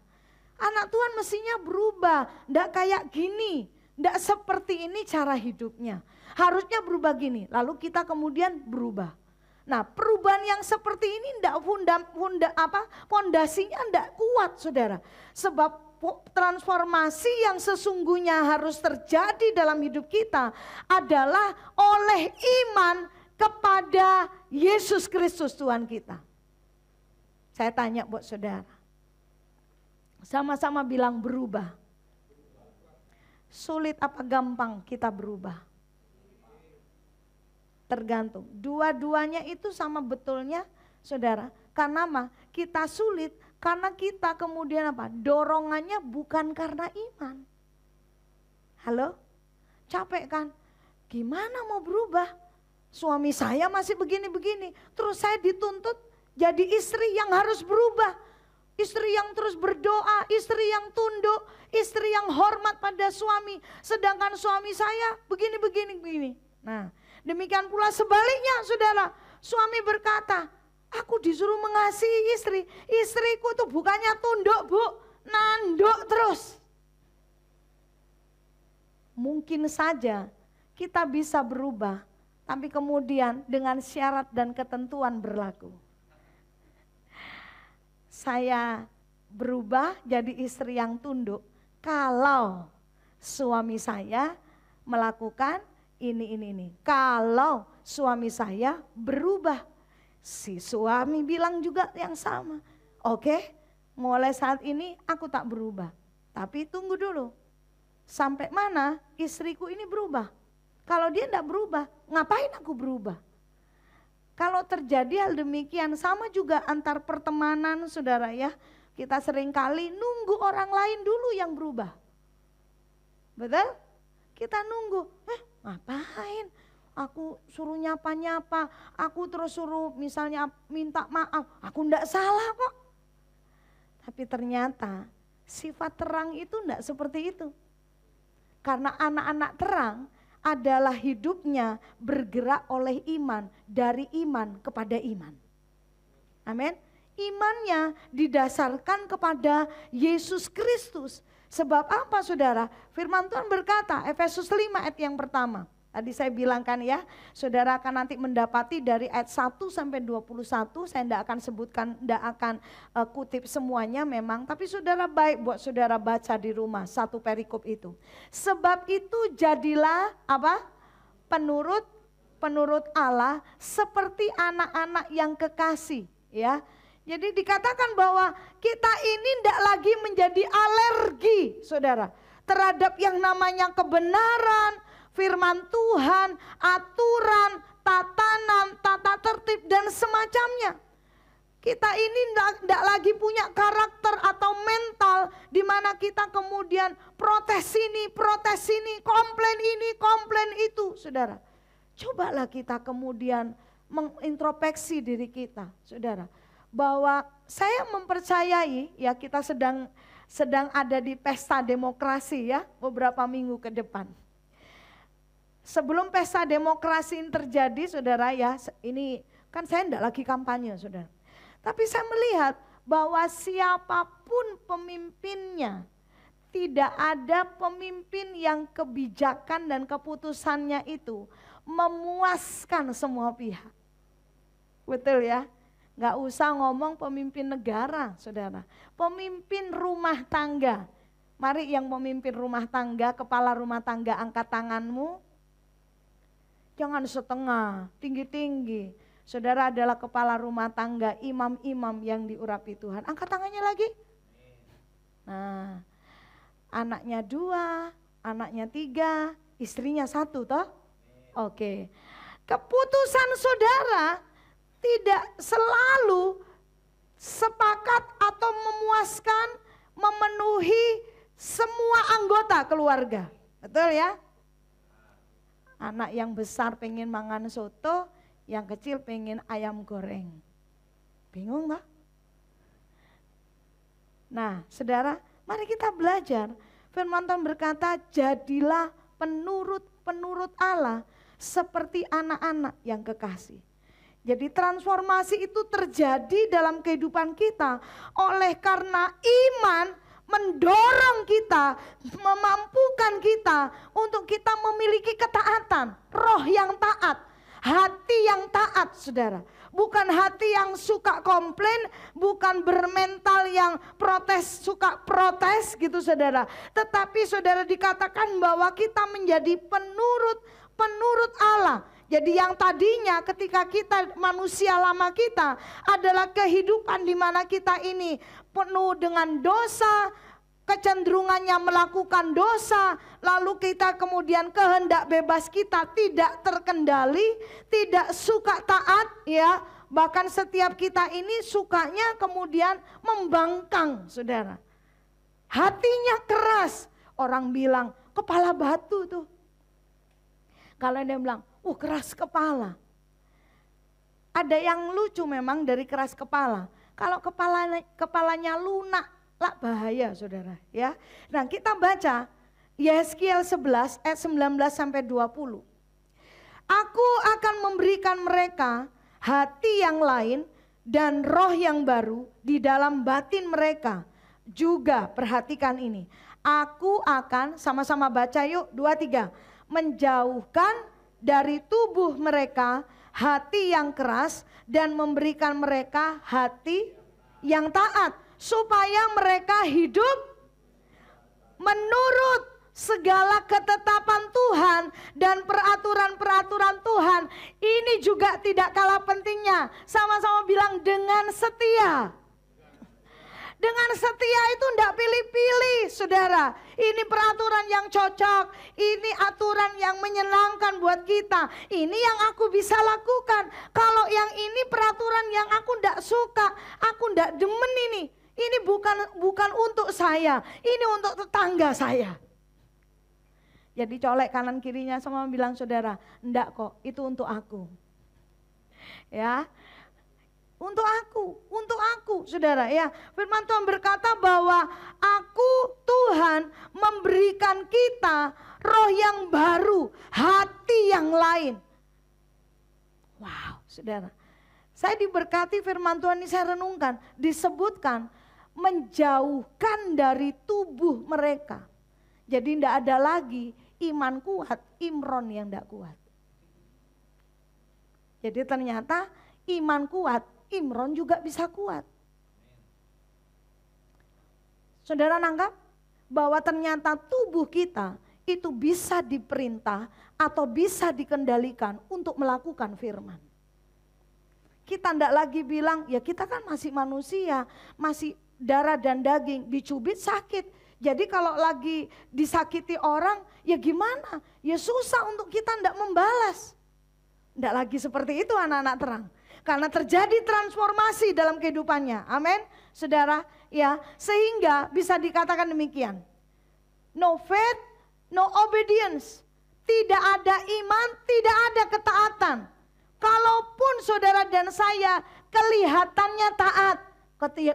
Anak Tuhan mestinya berubah, enggak kayak gini, enggak seperti ini cara hidupnya. Harusnya berubah gini, lalu kita kemudian berubah. Nah, perubahan yang seperti ini enggak fondasinya enggak kuat, saudara. Sebab transformasi yang sesungguhnya harus terjadi dalam hidup kita adalah oleh iman kepada Yesus Kristus Tuhan kita. Saya tanya buat saudara, sama-sama bilang berubah. Sulit apa gampang kita berubah? Tergantung. Dua-duanya itu sama betulnya, saudara. Karena apa? Kita sulit karena kita kemudian apa? Dorongannya bukan karena iman. Halo? Capek kan? Gimana mau berubah? Suami saya masih begini-begini. Terus saya dituntut jadi istri yang harus berubah. Istri yang terus berdoa, istri yang tunduk, istri yang hormat pada suami. Sedangkan suami saya begini. Nah, demikian pula sebaliknya, saudara. Suami berkata, aku disuruh mengasihi istri. Istriku tuh bukannya tunduk, Bu, nanduk terus. Mungkin saja kita bisa berubah, tapi kemudian dengan syarat dan ketentuan berlaku. Saya berubah jadi istri yang tunduk kalau suami saya melakukan ini. Kalau suami saya berubah, si suami bilang juga yang sama. Oke, mulai saat ini aku tak berubah. Tapi tunggu dulu, sampai mana istriku ini berubah? Kalau dia tidak berubah, ngapain aku berubah? Kalau terjadi hal demikian, sama juga antar pertemanan, saudara ya. Kita seringkali nunggu orang lain dulu yang berubah. Betul? Kita nunggu, ngapain? Aku suruh nyapa-nyapa, aku terus suruh misalnya minta maaf, aku enggak salah kok. Tapi ternyata sifat terang itu enggak seperti itu. Karena anak-anak terang adalah hidupnya bergerak oleh iman, dari iman kepada iman. Amin. Imannya didasarkan kepada Yesus Kristus. Sebab apa, saudara? Firman Tuhan berkata, Efesus 5 ayat yang pertama. Tadi saya bilangkan ya, saudara akan nanti mendapati dari ayat 1 sampai 21, saya tidak akan sebutkan, tidak akan kutip semuanya memang. Tapi saudara baik buat saudara baca di rumah, satu perikop itu. Sebab itu jadilah apa? Penurut Allah seperti anak-anak yang kekasih. Ya. Jadi dikatakan bahwa kita ini tidak lagi menjadi alergi, saudara, terhadap yang namanya kebenaran, firman Tuhan, aturan, tatanan, tata tertib dan semacamnya. Kita ini tidak lagi punya karakter atau mental di mana kita kemudian protes ini, komplain ini, komplain itu, saudara. Cobalah kita kemudian mengintrospeksi diri kita, saudara. Bahwa saya mempercayai ya kita sedang ada di pesta demokrasi ya beberapa minggu ke depan. sebelum pesta demokrasi ini terjadi, saudara ya, ini kan saya tidak lagi kampanye, saudara. Tapi saya melihat bahwa siapapun pemimpinnya, tidak ada pemimpin yang kebijakan dan keputusannya itu memuaskan semua pihak. Betul ya? Nggak usah ngomong pemimpin negara, saudara. Pemimpin rumah tangga. Mari yang memimpin rumah tangga, kepala rumah tangga, angkat tanganmu. Jangan setengah, tinggi-tinggi. Saudara adalah kepala rumah tangga, imam-imam yang diurapi Tuhan. Angkat tangannya lagi. Nah, anaknya 2, anaknya 3, istrinya 1 toh? Oke. Keputusan saudara tidak selalu sepakat atau memuaskan, memenuhi semua anggota keluarga. Betul ya? Anak yang besar pengen mangan soto, yang kecil pengen ayam goreng. Bingung nggak? Nah, saudara, mari kita belajar. Firman Tuhan berkata, jadilah penurut Allah seperti anak-anak yang kekasih. Jadi transformasi itu terjadi dalam kehidupan kita oleh karena iman mendorong kita, memampukan kita untuk kita memiliki ketaatan, roh yang taat, hati yang taat, saudara. Bukan hati yang suka komplain, bukan bermental yang protes, suka protes gitu saudara. Tetapi saudara dikatakan bahwa kita menjadi penurut Allah. Jadi yang tadinya ketika kita manusia lama kita adalah kehidupan di mana kita ini penuh dengan dosa, kecenderungannya melakukan dosa, lalu kita kemudian kehendak bebas kita tidak terkendali, tidak suka taat ya, bahkan setiap kita ini sukanya kemudian membangkang, saudara. Hatinya keras, orang bilang kepala batu tuh. Kalau dia bilang, keras kepala. Ada yang lucu memang dari keras kepala. Kalau kepalanya lunak, lah bahaya saudara ya. Nah kita baca Yeskiel 11 ayat 19 sampai 20. Aku akan memberikan mereka hati yang lain dan roh yang baru di dalam batin mereka. Juga perhatikan ini. Aku akan, sama-sama baca yuk 2-3. Menjauhkan dari tubuh mereka hati yang keras dan memberikan mereka hati yang taat supaya mereka hidup menurut segala ketetapan Tuhan dan peraturan-peraturan Tuhan. Ini juga tidak kalah pentingnya. Sama-sama bilang dengan setia. Dengan setia itu tidak pilih-pilih saudara. Ini peraturan yang cocok, ini aturan yang menyenangkan buat kita. Ini yang aku bisa lakukan. Kalau yang ini peraturan yang aku tidak suka, aku tidak demen ini. Ini bukan untuk saya, ini untuk tetangga saya. Jadi colek kanan kirinya sama bilang saudara, enggak kok, itu untuk aku. Ya. Untuk aku, saudara ya. Firman Tuhan berkata bahwa aku Tuhan memberikan kita roh yang baru, hati yang lain. Wow, saudara. Saya diberkati firman Tuhan ini saya renungkan, disebutkan menjauhkan dari tubuh mereka. Jadi tidak ada lagi iman kuat, Imron yang tidak kuat. Jadi ternyata iman kuat, Imron juga bisa kuat. Saudara nangkap bahwa ternyata tubuh kita itu bisa diperintah atau bisa dikendalikan untuk melakukan firman. Kita tidak lagi bilang ya kita kan masih manusia, masih darah dan daging, dicubit sakit. Jadi kalau lagi disakiti orang ya gimana? Ya susah untuk kita tidak membalas. Tidak lagi seperti itu anak-anak terang. Karena terjadi transformasi dalam kehidupannya. Amin. Saudara, ya, sehingga bisa dikatakan demikian. No faith, no obedience. Tidak ada iman, tidak ada ketaatan. Kalaupun saudara dan saya kelihatannya taat,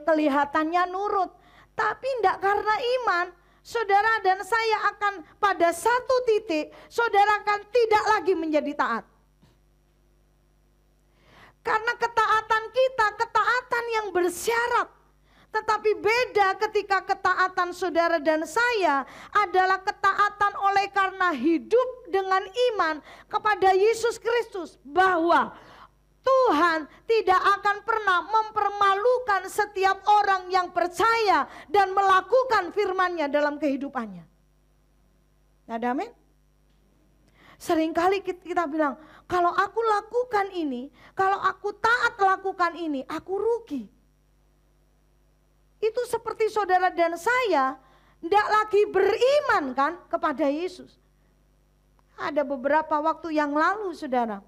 kelihatannya nurut, tapi tidak karena iman, saudara dan saya akan pada satu titik, saudara akan tidak lagi menjadi taat. Karena ketaatan kita, ketaatan yang bersyarat. Tetapi beda ketika ketaatan saudara dan saya adalah ketaatan oleh karena hidup dengan iman kepada Yesus Kristus. Bahwa Tuhan tidak akan pernah mempermalukan setiap orang yang percaya dan melakukan firman-Nya dalam kehidupannya. Ada amin? Seringkali kita bilang, kalau aku lakukan ini, kalau aku taat lakukan ini, aku rugi. Itu seperti saudara dan saya tidak lagi beriman kan kepada Yesus. Ada beberapa waktu yang lalu saudara,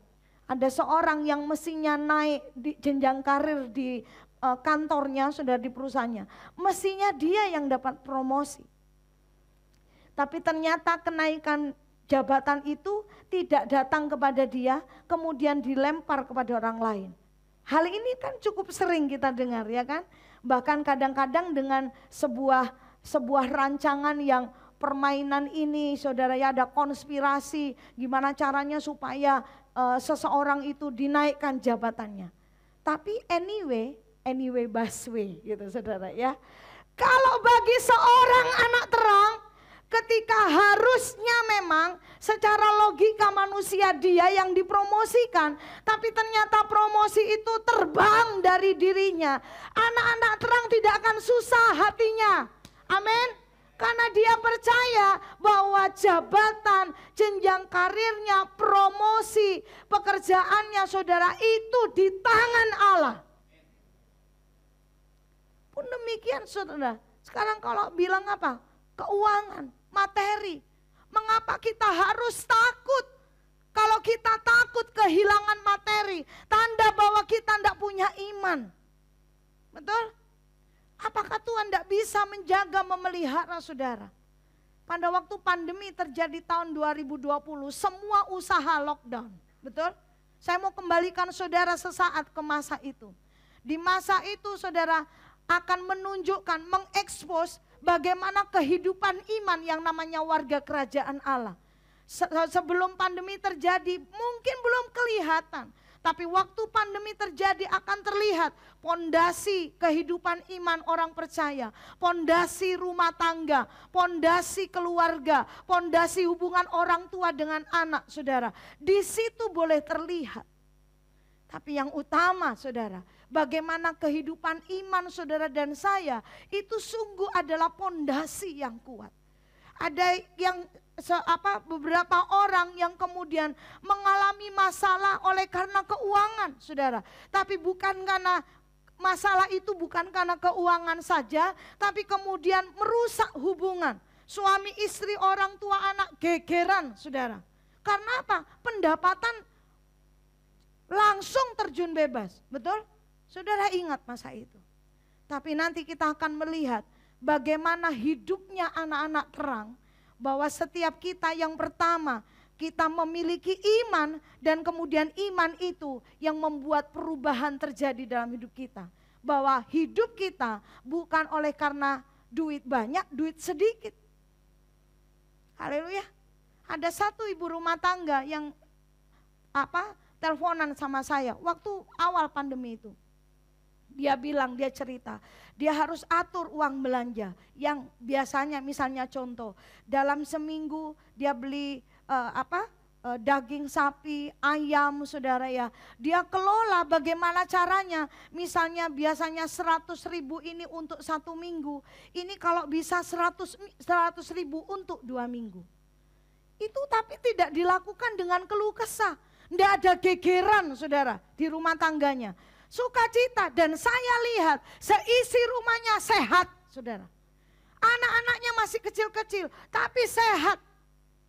ada seorang yang mestinya naik di jenjang karir di kantornya, saudara, di perusahaannya. Mestinya dia yang dapat promosi. Tapi ternyata kenaikan jabatan itu tidak datang kepada dia, kemudian dilempar kepada orang lain. Hal ini kan cukup sering kita dengar ya kan. Bahkan kadang-kadang dengan sebuah rancangan yang permainan ini saudara ya, ada konspirasi gimana caranya supaya seseorang itu dinaikkan jabatannya. Tapi anyway busway gitu saudara ya. Kalau bagi seorang anak terang, ketika harusnya memang secara logika manusia dia yang dipromosikan, tapi ternyata promosi itu terbang dari dirinya. Anak-anak terang tidak akan susah hatinya. Amin. Karena dia percaya bahwa jabatan, jenjang karirnya, promosi, pekerjaannya saudara itu di tangan Allah. Pun demikian saudara, sekarang kalau bilang apa? Keuangan, materi. Mengapa kita harus takut? Kalau kita takut kehilangan materi, tanda bahwa kita tidak punya iman. Betul? Apakah Tuhan tidak bisa menjaga, memelihara saudara? Pada waktu pandemi terjadi tahun 2020, semua usaha lockdown. Betul? Saya mau kembalikan saudara sesaat ke masa itu. Di masa itu saudara akan menunjukkan, mengekspos bagaimana kehidupan iman yang namanya warga kerajaan Allah. Sebelum pandemi terjadi mungkin belum kelihatan. Tapi waktu pandemi terjadi akan terlihat pondasi kehidupan iman orang percaya. Pondasi rumah tangga, pondasi keluarga, pondasi hubungan orang tua dengan anak saudara. Di situ boleh terlihat. Tapi yang utama saudara, bagaimana kehidupan iman saudara dan saya itu sungguh adalah pondasi yang kuat. Ada yang beberapa orang yang kemudian mengalami masalah oleh karena keuangan saudara. Tapi bukan karena masalah itu bukan karena keuangan saja, tapi kemudian merusak hubungan. Suami istri, orang tua, anak gegeran saudara. Karena apa? Pendapatan langsung terjun bebas, betul? Saudara ingat masa itu. Tapi nanti kita akan melihat bagaimana hidupnya anak-anak terang. Bahwa setiap kita yang pertama, kita memiliki iman dan kemudian iman itu yang membuat perubahan terjadi dalam hidup kita. Bahwa hidup kita bukan oleh karena duit banyak, duit sedikit. Haleluya. Ada satu ibu rumah tangga yang teleponan sama saya waktu awal pandemi itu. Dia bilang, dia cerita, dia harus atur uang belanja yang biasanya misalnya contoh, dalam seminggu dia beli daging sapi, ayam saudara ya. Dia kelola bagaimana caranya, misalnya biasanya 100.000 ini untuk 1 minggu, ini kalau bisa 100.000 untuk 2 minggu. Itu tapi tidak dilakukan dengan keluh kesah, tidak ada gegeran saudara di rumah tangganya. Sukacita, dan saya lihat seisi rumahnya sehat saudara. Anak-anaknya masih kecil-kecil tapi sehat.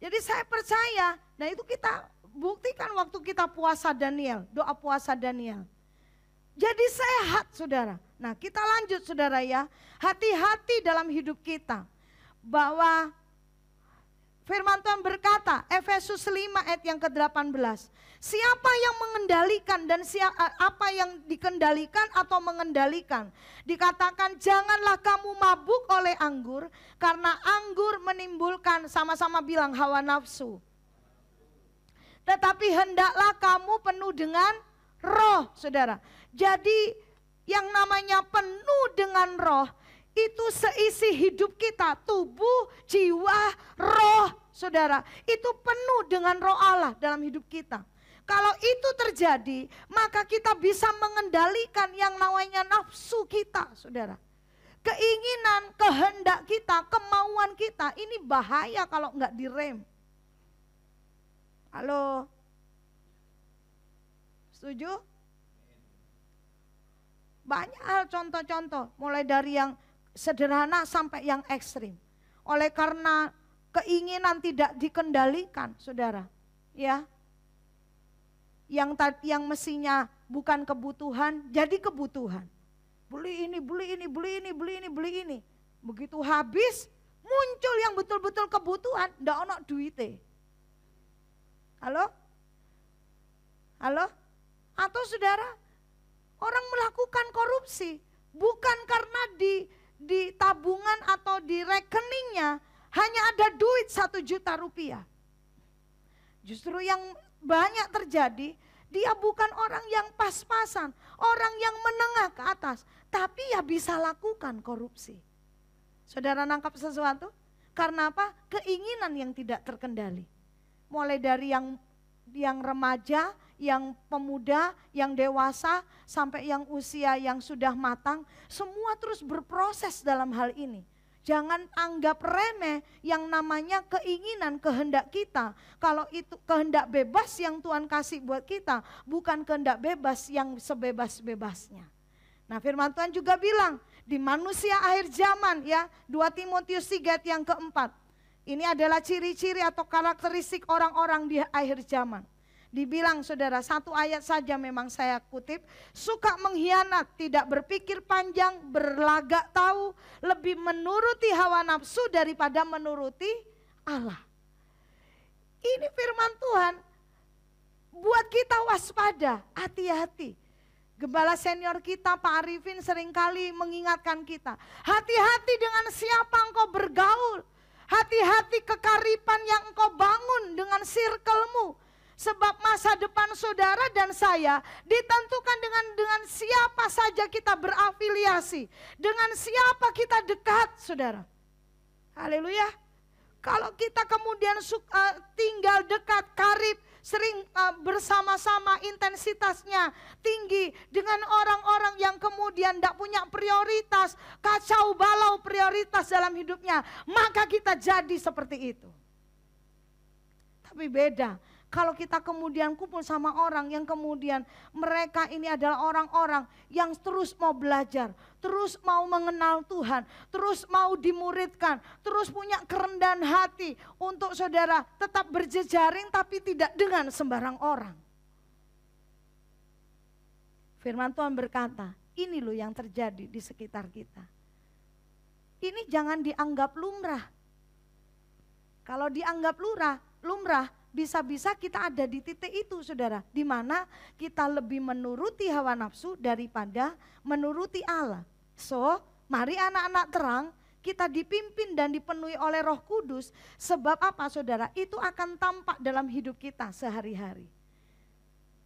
Jadi saya percaya, nah itu kita buktikan waktu kita puasa Daniel, doa puasa Daniel. Jadi sehat saudara. Nah kita lanjut saudara ya, hati-hati dalam hidup kita. Bahwa Firman Tuhan berkata, Efesus 5 ayat yang ke-18. Siapa yang mengendalikan dan apa yang dikendalikan atau mengendalikan. Dikatakan janganlah kamu mabuk oleh anggur, karena anggur menimbulkan, sama-sama bilang, hawa nafsu. Tetapi hendaklah kamu penuh dengan roh, saudara. Jadi yang namanya penuh dengan roh, itu seisi hidup kita, tubuh, jiwa, roh, saudara. Itu penuh dengan roh Allah dalam hidup kita. Kalau itu terjadi, maka kita bisa mengendalikan yang namanya nafsu kita, saudara. Keinginan, kehendak kita, kemauan kita, ini bahaya kalau enggak direm. Halo? Setuju? Banyak hal contoh-contoh, mulai dari yang sederhana sampai yang ekstrim. Oleh karena keinginan tidak dikendalikan, saudara, ya, yang mestinya bukan kebutuhan jadi kebutuhan. Beli ini, beli ini, beli ini, beli ini, beli ini. Begitu habis, muncul yang betul-betul kebutuhan, ndak ono duite. Halo? Halo? Atau saudara, orang melakukan korupsi bukan karena di tabungan atau di rekeningnya hanya ada duit 1 juta rupiah. Justru yang banyak terjadi, dia bukan orang yang pas-pasan, orang yang menengah ke atas, tapi ya bisa lakukan korupsi. Saudara nangkap sesuatu? Karena apa? Keinginan yang tidak terkendali. Mulai dari yang remaja, yang pemuda, yang dewasa, sampai yang usia yang sudah matang, semua terus berproses dalam hal ini. Jangan anggap remeh yang namanya keinginan, kehendak kita. Kalau itu kehendak bebas yang Tuhan kasih buat kita, bukan kehendak bebas yang sebebas-bebasnya. Nah, firman Tuhan juga bilang, di manusia akhir zaman, ya, 2 Timotius 3 yang keempat. Ini adalah ciri-ciri atau karakteristik orang-orang di akhir zaman. Dibilang, saudara, 1 ayat saja memang saya kutip, suka mengkhianat, tidak berpikir panjang, berlagak tahu, lebih menuruti hawa nafsu daripada menuruti Allah. Ini firman Tuhan buat kita waspada, hati-hati. Gembala senior kita Pak Arifin seringkali mengingatkan kita, hati-hati dengan siapa engkau bergaul, hati-hati kekaripan yang engkau bangun dengan circle-mu. Sebab masa depan saudara dan saya ditentukan dengan siapa saja kita berafiliasi, dengan siapa kita dekat, saudara. Haleluya. Kalau kita kemudian tinggal dekat, karib, sering bersama-sama, intensitasnya tinggi dengan orang-orang yang kemudian tidak punya prioritas, kacau balau prioritas dalam hidupnya, maka kita jadi seperti itu. Tapi beda. Kalau kita kemudian kumpul sama orang yang kemudian mereka ini adalah orang-orang yang terus mau belajar, terus mau mengenal Tuhan, terus mau dimuridkan, terus punya kerendahan hati untuk saudara tetap berjejaring tapi tidak dengan sembarang orang. Firman Tuhan berkata, ini loh yang terjadi di sekitar kita. Ini jangan dianggap lumrah. Kalau dianggap lumrah, bisa-bisa kita ada di titik itu, saudara, di mana kita lebih menuruti hawa nafsu daripada menuruti Allah. So, mari anak-anak terang, kita dipimpin dan dipenuhi oleh Roh Kudus. Sebab apa, saudara? Itu akan tampak dalam hidup kita sehari-hari.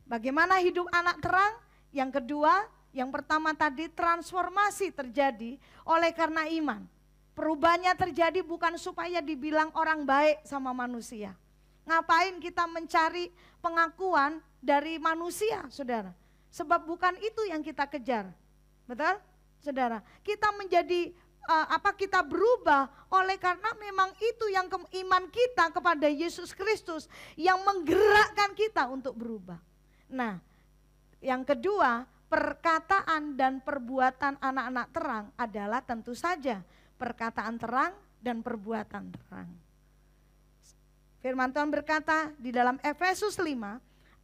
Bagaimana hidup anak terang? Yang kedua, yang pertama tadi transformasi terjadi oleh karena iman. Perubahannya terjadi bukan supaya dibilang orang baik sama manusia. Ngapain kita mencari pengakuan dari manusia, saudara? Sebab bukan itu yang kita kejar. Betul, saudara? Kita menjadi kita berubah oleh karena memang itu yang iman kita kepada Yesus Kristus yang menggerakkan kita untuk berubah. Nah, yang kedua, perkataan dan perbuatan anak-anak terang adalah tentu saja perkataan terang dan perbuatan terang. Firman Tuhan berkata di dalam Efesus 5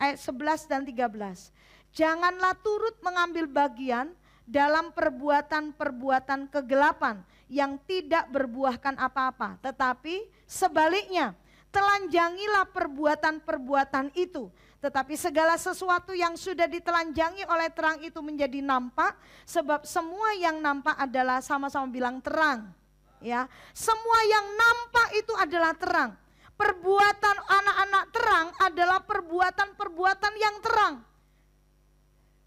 ayat 11 dan 13. Janganlah turut mengambil bagian dalam perbuatan-perbuatan kegelapan yang tidak berbuahkan apa-apa. Tetapi sebaliknya telanjangilah perbuatan-perbuatan itu. Tetapi segala sesuatu yang sudah ditelanjangi oleh terang itu menjadi nampak, sebab semua yang nampak adalah, sama-sama bilang terang. Ya, semua yang nampak itu adalah terang. Perbuatan anak-anak terang adalah perbuatan-perbuatan yang terang.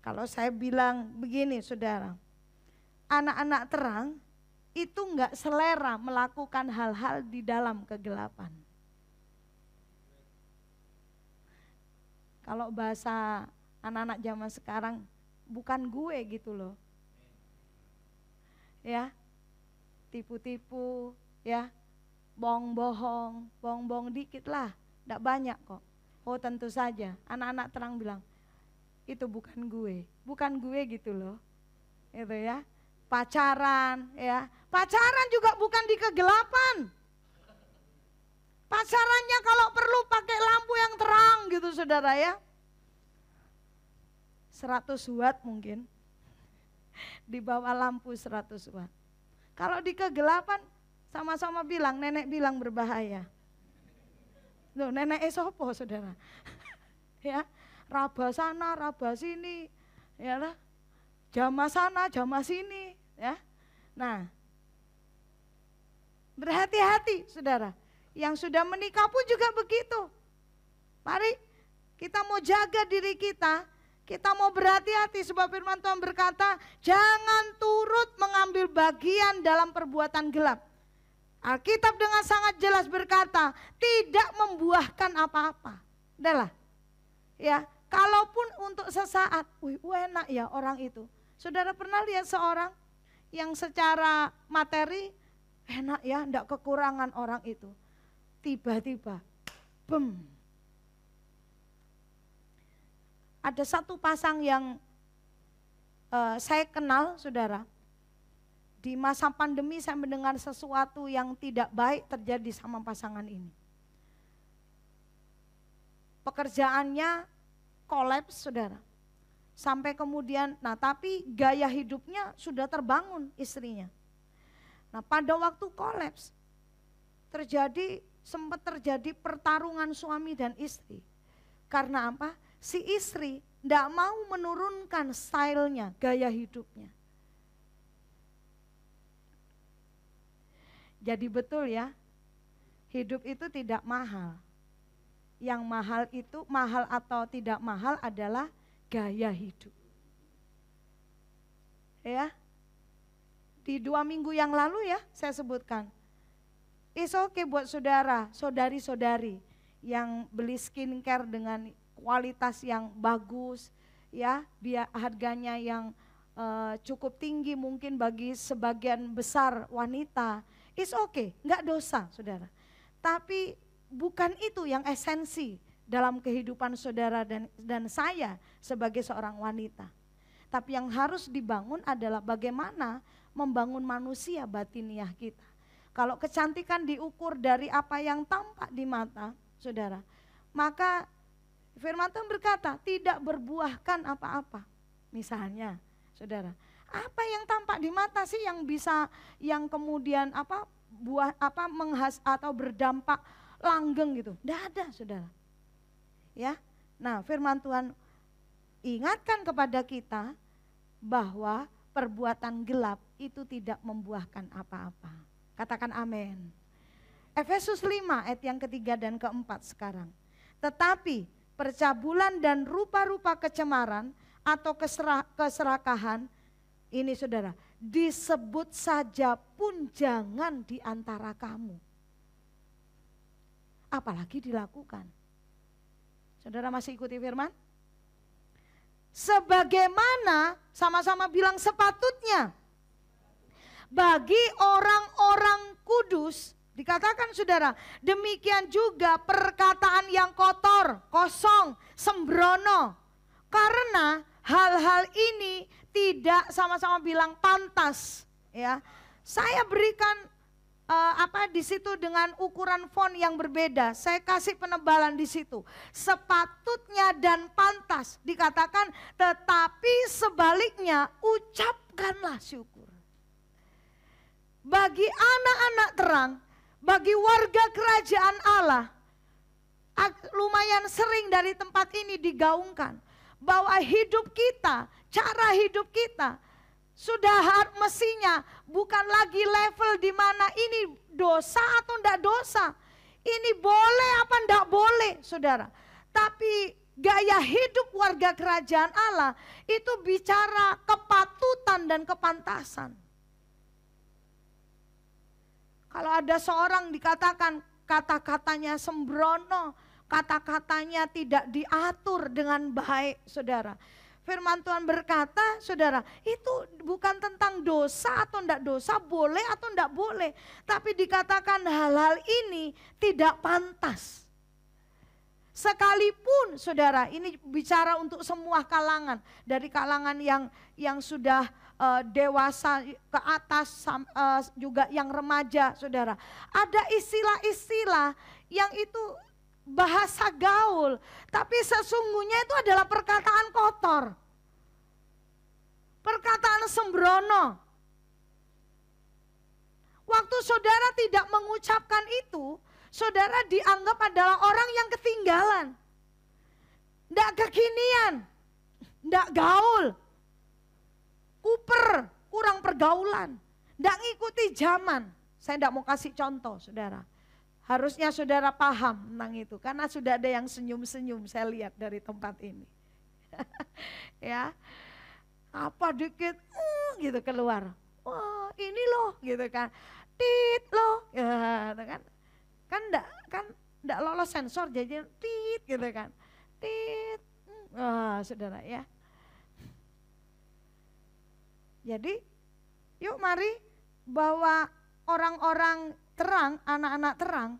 Kalau saya bilang begini saudara, anak-anak terang itu enggak selera melakukan hal-hal di dalam kegelapan. Kalau bahasa anak-anak zaman sekarang, bukan gue gitu loh. Ya, tipu-tipu, ya, bohong-bohong dikit lah, enggak banyak kok. Oh tentu saja, anak-anak terang bilang, itu bukan gue gitu loh. Itu ya, pacaran ya. Pacaran juga bukan di kegelapan. Pacarannya kalau perlu pakai lampu yang terang gitu saudara ya. 100 watt mungkin. Di bawah lampu 100 watt. Kalau di kegelapan sama-sama bilang, nenek bilang berbahaya. Loh nenek sopo saudara. Ya, raba sana, raba sini. Ya lah. Jamah sana, jamah sini, ya. Nah. Berhati-hati saudara. Yang sudah menikah pun juga begitu. Mari kita mau jaga diri kita mau berhati-hati sebab firman Tuhan berkata, jangan turut mengambil bagian dalam perbuatan gelap. Alkitab dengan sangat jelas berkata, tidak membuahkan apa-apa. Udahlah. Ya, kalaupun untuk sesaat, enak ya orang itu. Saudara pernah lihat seorang yang secara materi enak ya, enggak kekurangan orang itu. Tiba-tiba, bem. Ada satu pasang yang saya kenal, saudara. Di masa pandemi saya mendengar sesuatu yang tidak baik terjadi sama pasangan ini. Pekerjaannya kolaps, saudara. Sampai kemudian, tapi gaya hidupnya sudah terbangun istrinya. Nah pada waktu kolaps, sempat terjadi pertarungan suami dan istri. Karena apa? Si istri tidak mau menurunkan stylenya, gaya hidupnya. Jadi betul ya, hidup itu tidak mahal. Yang mahal itu, mahal atau tidak mahal adalah gaya hidup. Ya, di 2 minggu yang lalu ya saya sebutkan. It's okay buat saudara, saudari-saudari yang beli skincare dengan kualitas yang bagus, ya, biar harganya yang cukup tinggi mungkin bagi sebagian besar wanita. It's okay, enggak dosa saudara. Tapi bukan itu yang esensi dalam kehidupan saudara dan saya sebagai seorang wanita. Tapi yang harus dibangun adalah bagaimana membangun manusia batiniah kita. Kalau kecantikan diukur dari apa yang tampak di mata, saudara, maka firman Tuhan berkata tidak berbuahkan apa-apa. Misalnya, saudara, apa yang tampak di mata sih yang bisa, yang kemudian atau berdampak langgeng gitu? Tidak ada, saudara. Ya, nah firman Tuhan ingatkan kepada kita bahwa perbuatan gelap itu tidak membuahkan apa-apa. Katakan amin. Efesus 5 ayat yang ketiga dan keempat sekarang. Tetapi percabulan dan rupa-rupa kecemaran atau keserakahan, ini saudara, disebut saja pun jangan di antara kamu. Apalagi dilakukan. Saudara masih ikuti firman? Sebagaimana, sama-sama bilang sepatutnya, bagi orang-orang kudus, dikatakan saudara, demikian juga perkataan yang kotor, kosong, sembrono. Karena hal-hal ini tidak, sama-sama bilang pantas. Ya, saya berikan di situ dengan ukuran font yang berbeda. Saya kasih penebalan di situ. Sepatutnya dan pantas dikatakan, tetapi sebaliknya ucapkanlah syukur. Bagi anak-anak terang, bagi warga kerajaan Allah, lumayan sering dari tempat ini digaungkan. Bahwa hidup kita, cara hidup kita sudah mestinya bukan lagi level di mana ini dosa atau enggak dosa. Ini boleh apa enggak boleh, saudara. Tapi gaya hidup warga kerajaan Allah itu bicara kepatutan dan kepantasan. Kalau ada seorang dikatakan kata-katanya sembrono, kata-katanya tidak diatur dengan baik, saudara. Firman Tuhan berkata, saudara, itu bukan tentang dosa atau enggak dosa, boleh atau enggak boleh. Tapi dikatakan hal-hal ini tidak pantas. Sekalipun saudara, ini bicara untuk semua kalangan. Dari kalangan yang sudah dewasa ke atas, juga yang remaja, saudara. Ada istilah-istilah yang itu bahasa gaul, tapi sesungguhnya itu adalah perkataan kotor. Perkataan sembrono. Waktu saudara tidak mengucapkan itu, saudara dianggap adalah orang yang ketinggalan. Nggak kekinian, nggak gaul, kuper, kurang pergaulan, nggak ngikuti zaman. Saya nggak mau kasih contoh, saudara. Harusnya saudara paham tentang itu, karena sudah ada yang senyum-senyum saya lihat dari tempat ini. Ya, apa dikit, gitu keluar. Wah, ini loh, gitu kan. Tit loh, ya, kan enggak lolos sensor jadi tit gitu kan. Tit. Wah, saudara ya. Jadi yuk mari bahwa orang-orang terang, anak-anak terang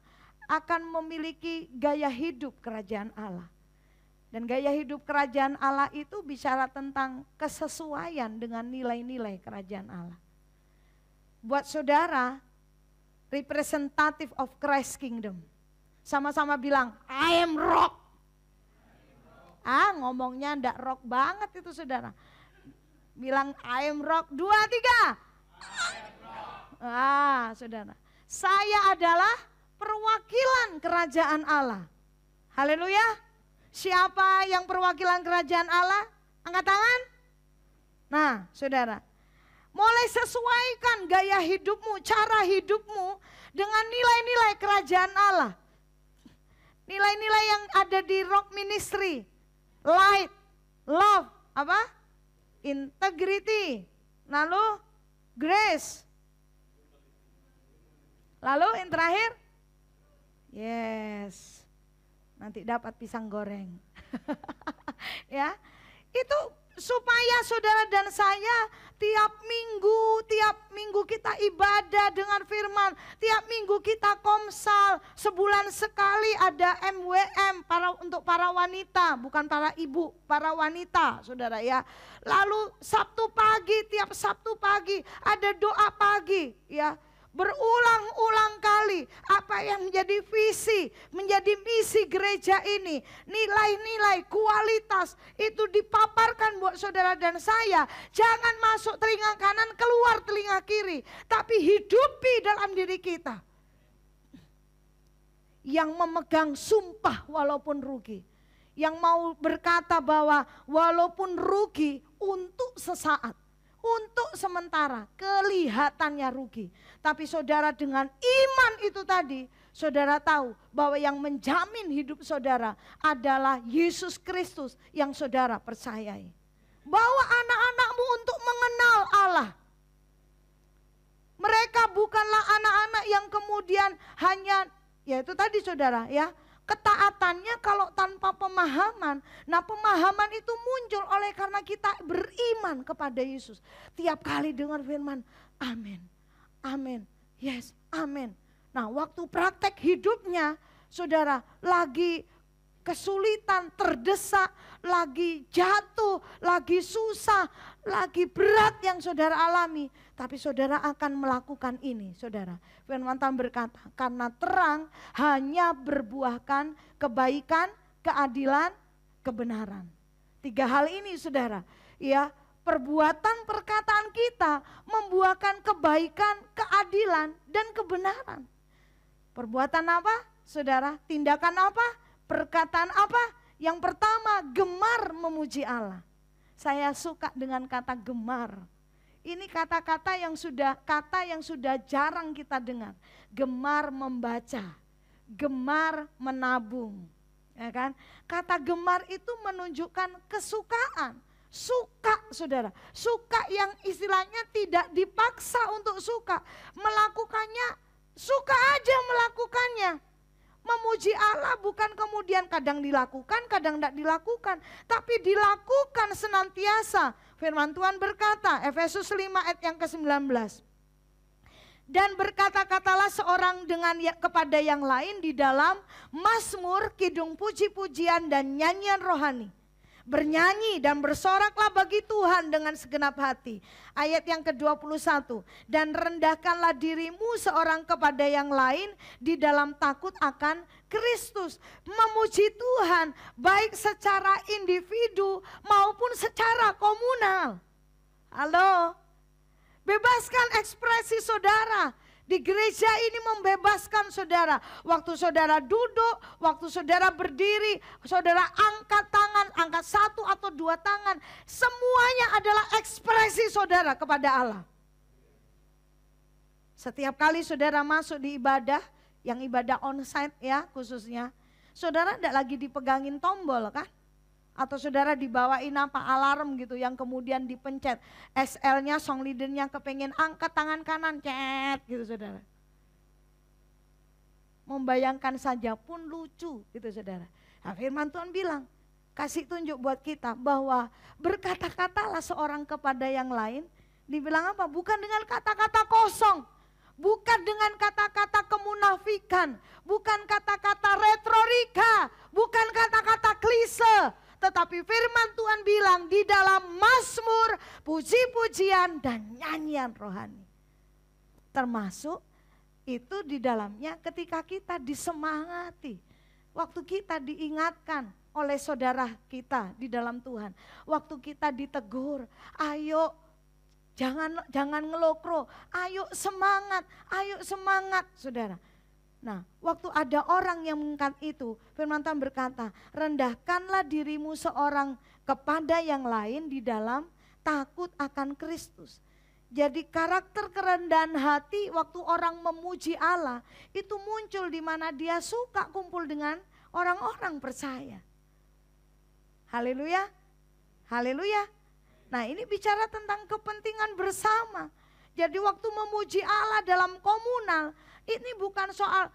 akan memiliki gaya hidup kerajaan Allah. Dan gaya hidup kerajaan Allah itu bicara tentang kesesuaian dengan nilai-nilai kerajaan Allah. Buat saudara, representative of Christ Kingdom. Sama-sama bilang, I am rock. Ngomongnya ndak rock banget itu saudara. Bilang I am rock, 2, 3. Saudara. Saya adalah perwakilan kerajaan Allah. Haleluya. Siapa yang perwakilan kerajaan Allah? Angkat tangan. Nah, saudara. Mulai sesuaikan gaya hidupmu, cara hidupmu dengan nilai-nilai kerajaan Allah. Nilai-nilai yang ada di Rock Ministry. Light, love, apa? Integrity. Lalu grace. Lalu yang terakhir? Yes. Nanti dapat pisang goreng. Ya. Itu supaya saudara dan saya tiap minggu kita ibadah dengan firman, tiap minggu kita komsal, sebulan sekali ada MWM untuk para wanita, bukan para ibu, para wanita, saudara ya. Lalu tiap Sabtu pagi ada doa pagi, ya. Berulang-ulang kali apa yang menjadi visi, menjadi misi gereja ini, nilai-nilai, kualitas itu dipaparkan buat saudara dan saya. Jangan masuk telinga kanan, keluar telinga kiri, tapi hidupi dalam diri kita. Yang memegang sumpah walaupun rugi. Yang mau berkata bahwa walaupun rugi untuk sesaat, untuk sementara kelihatannya rugi. Tapi saudara dengan iman itu tadi, saudara tahu bahwa yang menjamin hidup saudara adalah Yesus Kristus yang saudara percayai. Bawa anak-anakmu untuk mengenal Allah. Mereka bukanlah anak-anak yang kemudian hanya, ya itu tadi saudara ya, ketaatannya kalau tanpa pemahaman. Nah pemahaman itu muncul oleh karena kita beriman kepada Yesus. Tiap kali dengar firman, amin, amin, yes, amin. Nah waktu praktek hidupnya saudara lagi kesulitan, terdesak, lagi jatuh, lagi susah, lagi berat yang saudara alami. Tapi saudara akan melakukan ini saudara. Firman Tuhan berkata, karena terang hanya berbuahkan kebaikan, keadilan, kebenaran. 3 hal ini saudara. Ya, perbuatan perkataan kita membuahkan kebaikan, keadilan, dan kebenaran. Perbuatan apa saudara? Tindakan apa? Perkataan apa? Yang pertama, gemar memuji Allah. Saya suka dengan kata gemar. Ini kata-kata yang sudah jarang kita dengar. Gemar membaca, gemar menabung, ya kan? Kata gemar itu menunjukkan kesukaan, suka, saudara. Suka yang istilahnya tidak dipaksa untuk suka, melakukannya suka aja melakukannya. Memuji Allah bukan kemudian kadang dilakukan, kadang tidak dilakukan, tapi dilakukan senantiasa. Firman Tuhan berkata, Efesus 5 ayat yang ke-19. Dan berkata-katalah seorang kepada yang lain di dalam mazmur, kidung puji-pujian dan nyanyian rohani. Bernyanyi dan bersoraklah bagi Tuhan dengan segenap hati. Ayat yang ke-21. Dan rendahkanlah dirimu seorang kepada yang lain di dalam takut akan Kristus. Memuji Tuhan baik secara individu maupun secara komunal. Halo? Bebaskan ekspresi saudara. Di gereja ini membebaskan saudara. Waktu saudara duduk, waktu saudara berdiri, saudara angkat tangan, angkat 1 atau 2 tangan. Semuanya adalah ekspresi saudara kepada Allah. Setiap kali saudara masuk di ibadah, yang ibadah onsite ya khususnya, saudara tidak lagi dipegangin tombol kan? Atau saudara dibawain apa alarm gitu yang kemudian dipencet. SL-nya, song leader-nya kepengen angkat tangan kanan, cet gitu saudara. Membayangkan saja pun lucu gitu saudara. Nah, firman Tuhan bilang, kasih tunjuk buat kita bahwa berkata-katalah seorang kepada yang lain. Dibilang apa? Bukan dengan kata-kata kosong. Bukan dengan kata-kata kemunafikan. Bukan kata-kata retorika. Bukan kata-kata klise. Tetapi firman Tuhan bilang di dalam mazmur, puji-pujian dan nyanyian rohani. Termasuk itu di dalamnya ketika kita disemangati. Waktu kita diingatkan oleh saudara kita di dalam Tuhan. Waktu kita ditegur, ayo jangan ngelokro, ayo semangat saudara. Nah, waktu ada orang yang mengangkat itu, firman Tuhan berkata, rendahkanlah dirimu seorang kepada yang lain di dalam takut akan Kristus. Jadi karakter kerendahan hati waktu orang memuji Allah, itu muncul di mana dia suka kumpul dengan orang-orang percaya. Haleluya, haleluya. Nah ini bicara tentang kepentingan bersama. Jadi waktu memuji Allah dalam komunal, ini bukan soal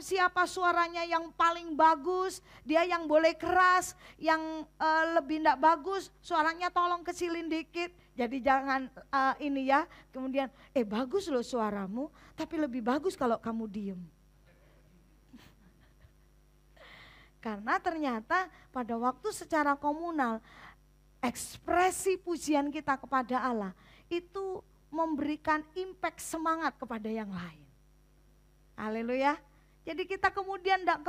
siapa suaranya yang paling bagus, dia yang boleh keras, yang lebih tidak bagus, suaranya tolong kecilin dikit. Jadi jangan ini ya, kemudian bagus loh suaramu, tapi lebih bagus kalau kamu diem. Karena ternyata pada waktu secara komunal, ekspresi pujian kita kepada Allah itu memberikan impact semangat kepada yang lain. Haleluya. Jadi kita kemudian tidak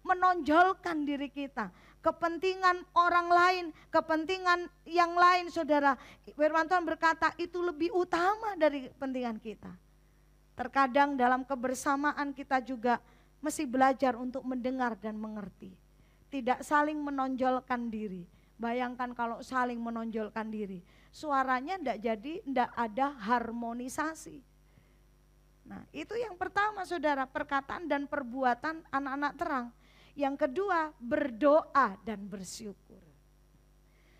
menonjolkan diri kita, kepentingan orang lain, kepentingan yang lain, saudara. Firman Tuhan berkata itu lebih utama dari kepentingan kita. Terkadang dalam kebersamaan kita juga mesti belajar untuk mendengar dan mengerti. Tidak saling menonjolkan diri. Bayangkan kalau saling menonjolkan diri, suaranya tidak ada harmonisasi. Nah itu yang pertama saudara, perkataan dan perbuatan anak-anak terang. Yang kedua, berdoa dan bersyukur.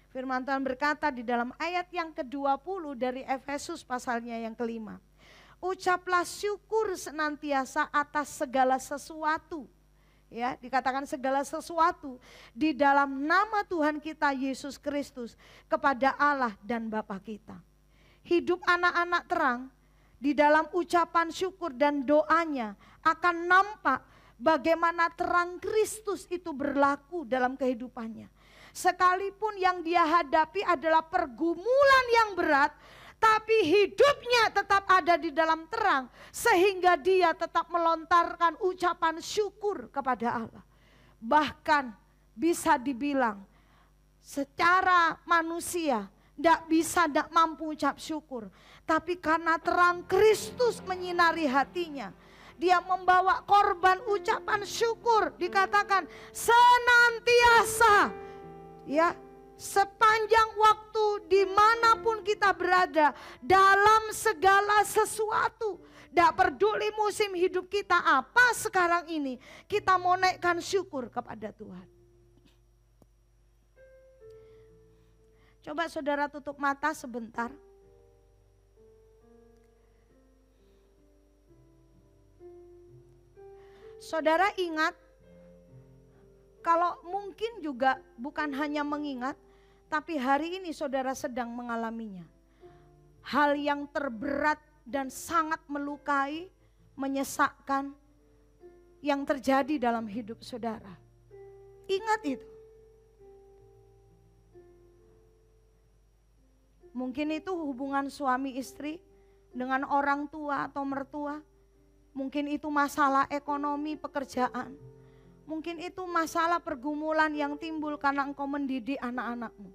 Firman Tuhan berkata di dalam ayat yang ke-20 dari Efesus pasalnya yang ke-5. Ucaplah syukur senantiasa atas segala sesuatu. Ya, dikatakan segala sesuatu di dalam nama Tuhan kita Yesus Kristus kepada Allah dan Bapa kita. Hidup anak-anak terang di dalam ucapan syukur dan doanya akan nampak bagaimana terang Kristus itu berlaku dalam kehidupannya. Sekalipun yang dia hadapi adalah pergumulan yang berat, tapi hidupnya tetap ada di dalam terang sehingga dia tetap melontarkan ucapan syukur kepada Allah. Bahkan bisa dibilang secara manusia tidak mampu ucap syukur. Tapi karena terang Kristus menyinari hatinya, dia membawa korban ucapan syukur. Dikatakan senantiasa, ya, sepanjang waktu dimanapun kita berada, dalam segala sesuatu. Tidak peduli musim hidup kita apa sekarang ini, kita mau naikkan syukur kepada Tuhan. Coba saudara tutup mata sebentar. Saudara ingat, kalau mungkin juga bukan hanya mengingat, tapi hari ini saudara sedang mengalaminya. Hal yang terberat dan sangat melukai, menyesakkan yang terjadi dalam hidup saudara. Ingat itu. Mungkin itu hubungan suami istri dengan orang tua atau mertua. Mungkin itu masalah ekonomi pekerjaan. Mungkin itu masalah pergumulan yang timbul karena engkau mendidik anak-anakmu.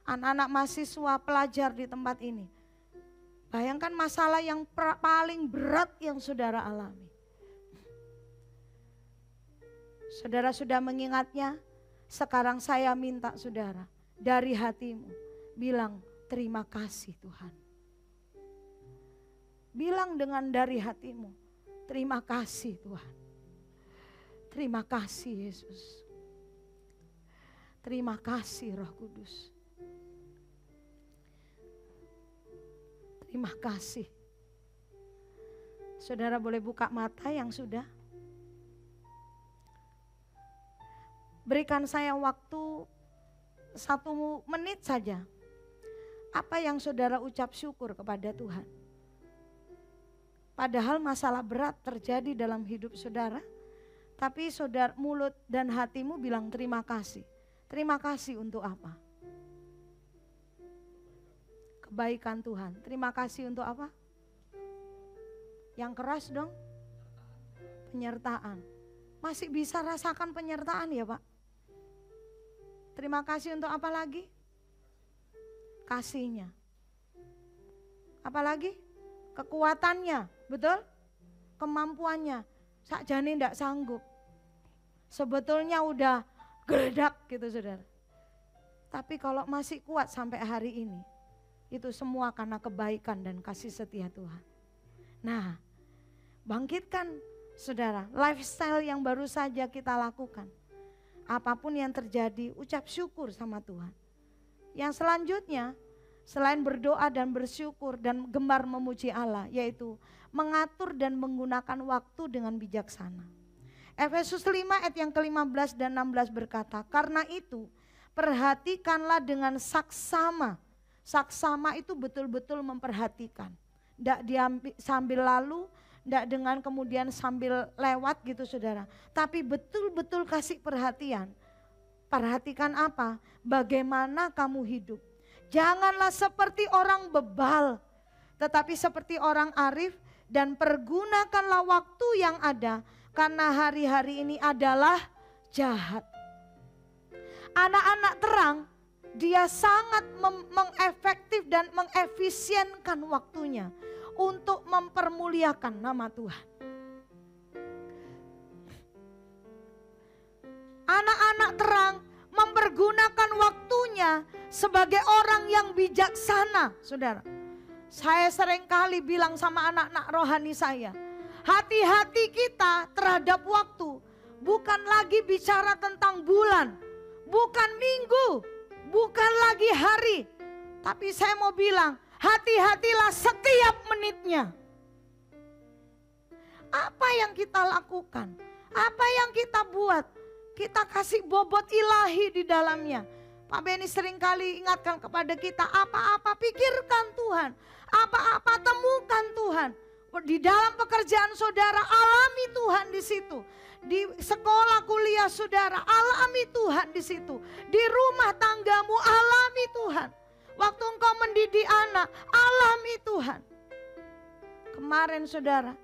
Anak-anak mahasiswa pelajar di tempat ini. Bayangkan masalah yang paling berat yang saudara alami. Saudara sudah mengingatnya, sekarang saya minta saudara dari hatimu bilang terima kasih Tuhan. Bilang dengan dari hatimu, terima kasih Tuhan. Terima kasih Yesus. Terima kasih Roh Kudus. Terima kasih. Saudara boleh buka mata yang sudah. Berikan saya waktu 1 menit saja. Apa yang saudara ucap syukur kepada Tuhan? Padahal masalah berat terjadi dalam hidup saudara, tapi saudara mulut dan hatimu bilang terima kasih. Terima kasih untuk apa? Kebaikan Tuhan. Terima kasih untuk apa? Yang keras dong? Penyertaan. Masih bisa rasakan penyertaan ya Pak? Terima kasih untuk apa lagi? Kasihnya. Apa lagi? Kekuatannya, betul? Kemampuannya. Sakjane ndak sanggup. Sebetulnya udah geledak gitu saudara. Tapi kalau masih kuat sampai hari ini, itu semua karena kebaikan dan kasih setia Tuhan. Nah, bangkitkan saudara, lifestyle yang baru saja kita lakukan. Apapun yang terjadi, ucap syukur sama Tuhan. Yang selanjutnya, selain berdoa dan bersyukur dan gemar memuji Allah, yaitu mengatur dan menggunakan waktu dengan bijaksana. Efesus 5 ayat yang ke-15 dan 16 berkata, karena itu perhatikanlah dengan saksama. Saksama itu betul-betul memperhatikan. Tidak sambil lalu, tidak dengan kemudian sambil lewat gitu saudara. Tapi betul-betul kasih perhatian. Perhatikan apa? Bagaimana kamu hidup. Janganlah seperti orang bebal, tetapi seperti orang arif, dan pergunakanlah waktu yang ada, karena hari-hari ini adalah jahat. Anak-anak terang, dia sangat mengefektif dan mengefisienkan waktunya untuk mempermuliakan nama Tuhan. Anak-anak terang mempergunakan waktunya sebagai orang yang bijaksana, saudara. Saya seringkali bilang sama anak-anak rohani saya, hati-hati kita terhadap waktu bukan lagi bicara tentang bulan, bukan minggu, bukan lagi hari. Tapi saya mau bilang, hati-hatilah setiap menitnya. Apa yang kita lakukan, apa yang kita buat, kita kasih bobot ilahi di dalamnya. Pak Beni seringkali ingatkan kepada kita, apa-apa pikirkan Tuhan, apa-apa temukan Tuhan. Di dalam pekerjaan saudara, alami Tuhan di situ. Di sekolah kuliah saudara, alami Tuhan di situ. Di rumah tanggamu, alami Tuhan. Waktu engkau mendidik anak, alami Tuhan. Kemarin saudara,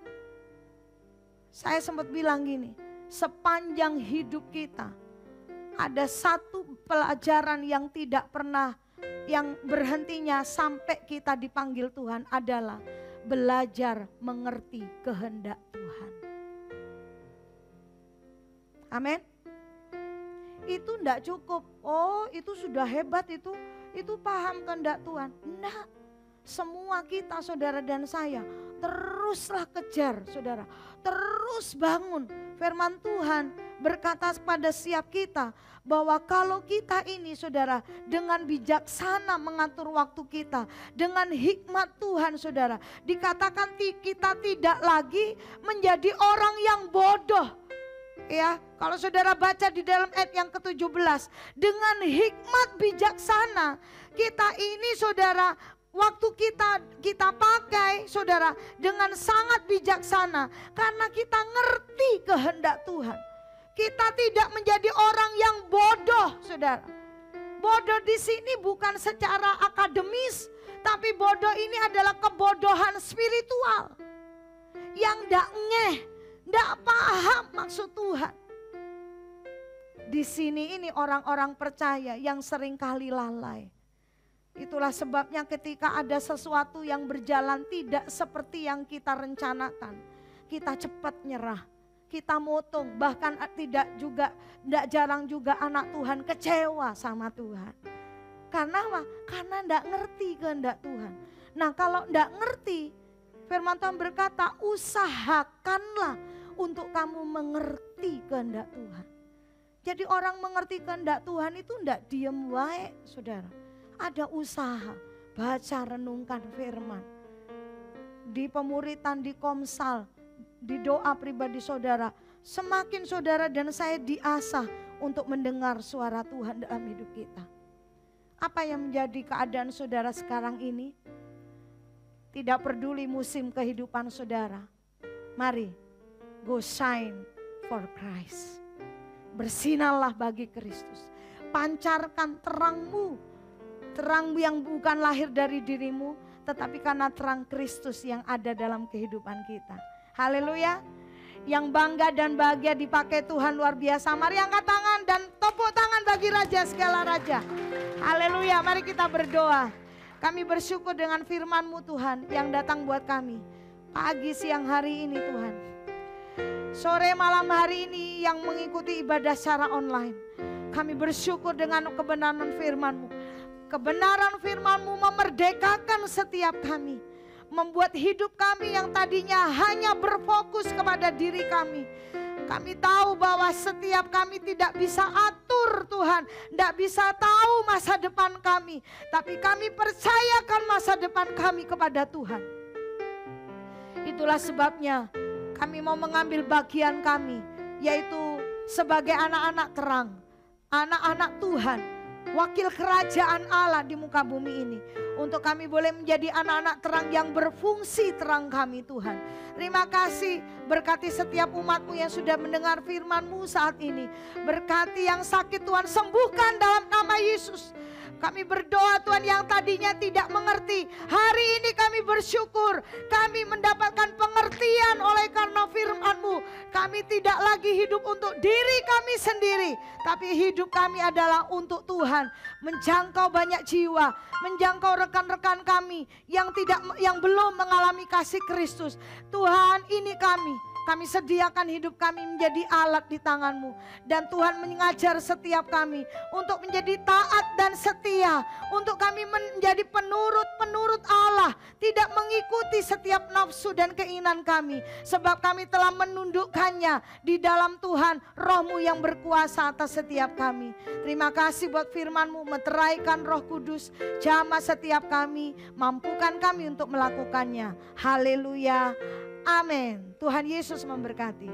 saya sempat bilang gini, sepanjang hidup kita, ada satu pelajaran yang tidak pernah, yang berhentinya sampai kita dipanggil Tuhan adalah belajar mengerti kehendak Tuhan. Amin. Itu enggak cukup. Oh, itu sudah hebat itu paham kehendak Tuhan. Enggak. Semua kita, saudara dan saya, teruslah kejar, saudara. Terus bangun. Firman Tuhan berkata pada setiap kita bahwa kalau kita ini, saudara, dengan bijaksana mengatur waktu kita, dengan hikmat Tuhan, saudara, dikatakan kita tidak lagi menjadi orang yang bodoh. Ya, kalau saudara baca di dalam ayat yang ke-17, dengan hikmat bijaksana kita ini, saudara, waktu kita pakai, saudara, dengan sangat bijaksana karena kita ngerti kehendak Tuhan. Kita tidak menjadi orang yang bodoh, saudara. Bodoh di sini bukan secara akademis, tapi bodoh ini adalah kebodohan spiritual yang ndak ngeh, ndak paham maksud Tuhan. Di sini ini orang-orang percaya yang sering kali lalai. Itulah sebabnya ketika ada sesuatu yang berjalan tidak seperti yang kita rencanakan, kita cepat nyerah, kita motong, bahkan tidak jarang juga anak Tuhan kecewa sama Tuhan. Karena apa? Karena enggak ngerti kehendak Tuhan. Nah, kalau enggak ngerti, firman Tuhan berkata, usahakanlah untuk kamu mengerti kehendak Tuhan. Jadi orang mengerti kehendak Tuhan itu enggak diem wae, saudara. Ada usaha, baca renungkan firman. Di pemuritan, di komsal, di doa pribadi saudara. Semakin saudara dan saya diasah untuk mendengar suara Tuhan dalam hidup kita. Apa yang menjadi keadaan saudara sekarang ini? Tidak peduli musim kehidupan saudara. Mari, go shine for Christ. Bersinarlah bagi Kristus. Pancarkan terangmu. Terang yang bukan lahir dari dirimu, tetapi karena terang Kristus yang ada dalam kehidupan kita. Haleluya. Yang bangga dan bahagia dipakai Tuhan luar biasa. Mari angkat tangan dan tepuk tangan bagi Raja segala Raja. Haleluya. Mari kita berdoa. Kami bersyukur dengan firman-Mu Tuhan yang datang buat kami. Pagi siang hari ini Tuhan. Sore malam hari ini yang mengikuti ibadah secara online. Kami bersyukur dengan kebenaran firman-Mu. Kebenaran firman-Mu memerdekakan setiap kami. Membuat hidup kami yang tadinya hanya berfokus kepada diri kami. Kami tahu bahwa setiap kami tidak bisa atur Tuhan. Tidak bisa tahu masa depan kami. Tapi kami percayakan masa depan kami kepada Tuhan. Itulah sebabnya kami mau mengambil bagian kami. Yaitu sebagai anak-anak terang. Anak-anak Tuhan. Wakil kerajaan Allah di muka bumi ini. Untuk kami boleh menjadi anak-anak terang yang berfungsi terang kami Tuhan. Terima kasih, berkati setiap umat-Mu yang sudah mendengar firman-Mu saat ini. Berkati yang sakit Tuhan, sembuhkan dalam nama Yesus. Kami berdoa Tuhan yang tadinya tidak mengerti. Hari ini kami bersyukur. Kami mendapatkan pengertian oleh karena firman-Mu. Kami tidak lagi hidup untuk diri kami sendiri. Tapi hidup kami adalah untuk Tuhan. Menjangkau banyak jiwa. Menjangkau rekan-rekan kami yang belum mengalami kasih Kristus. Tuhan, ini kami. Kami sediakan hidup kami menjadi alat di tangan-Mu. Dan Tuhan mengajar setiap kami untuk menjadi taat dan setia. Untuk kami menjadi penurut-penurut Allah. Tidak mengikuti setiap nafsu dan keinginan kami. Sebab kami telah menundukkannya di dalam Tuhan. Roh-Mu yang berkuasa atas setiap kami. Terima kasih buat firman-Mu, meteraikan Roh Kudus. Jamah setiap kami, mampukan kami untuk melakukannya. Haleluya. Amin. Tuhan Yesus memberkati.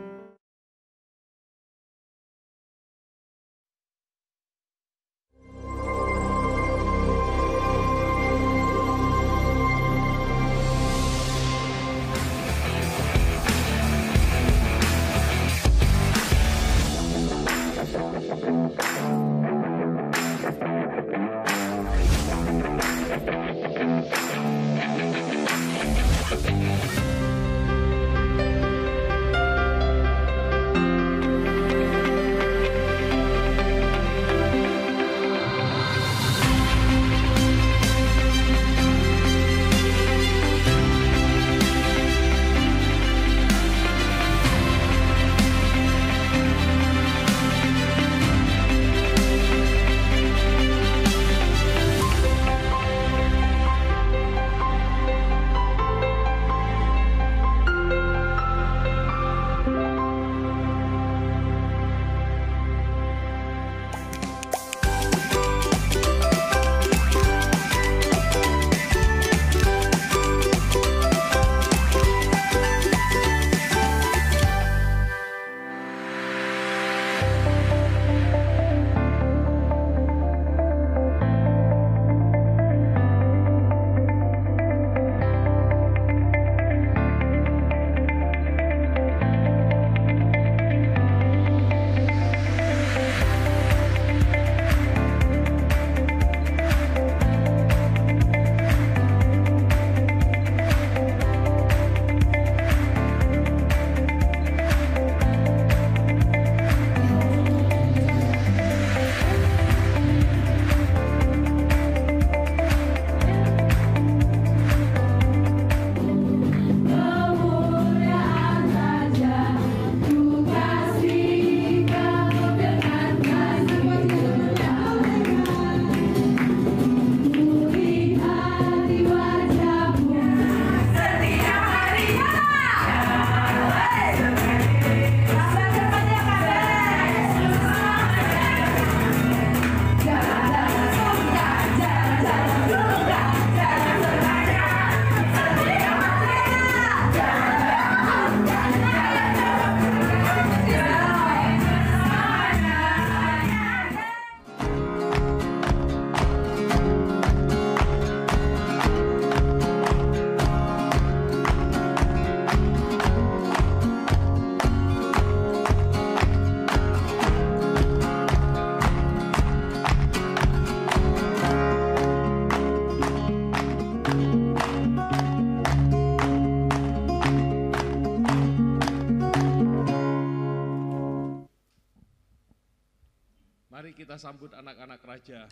Mari kita sambut anak-anak raja.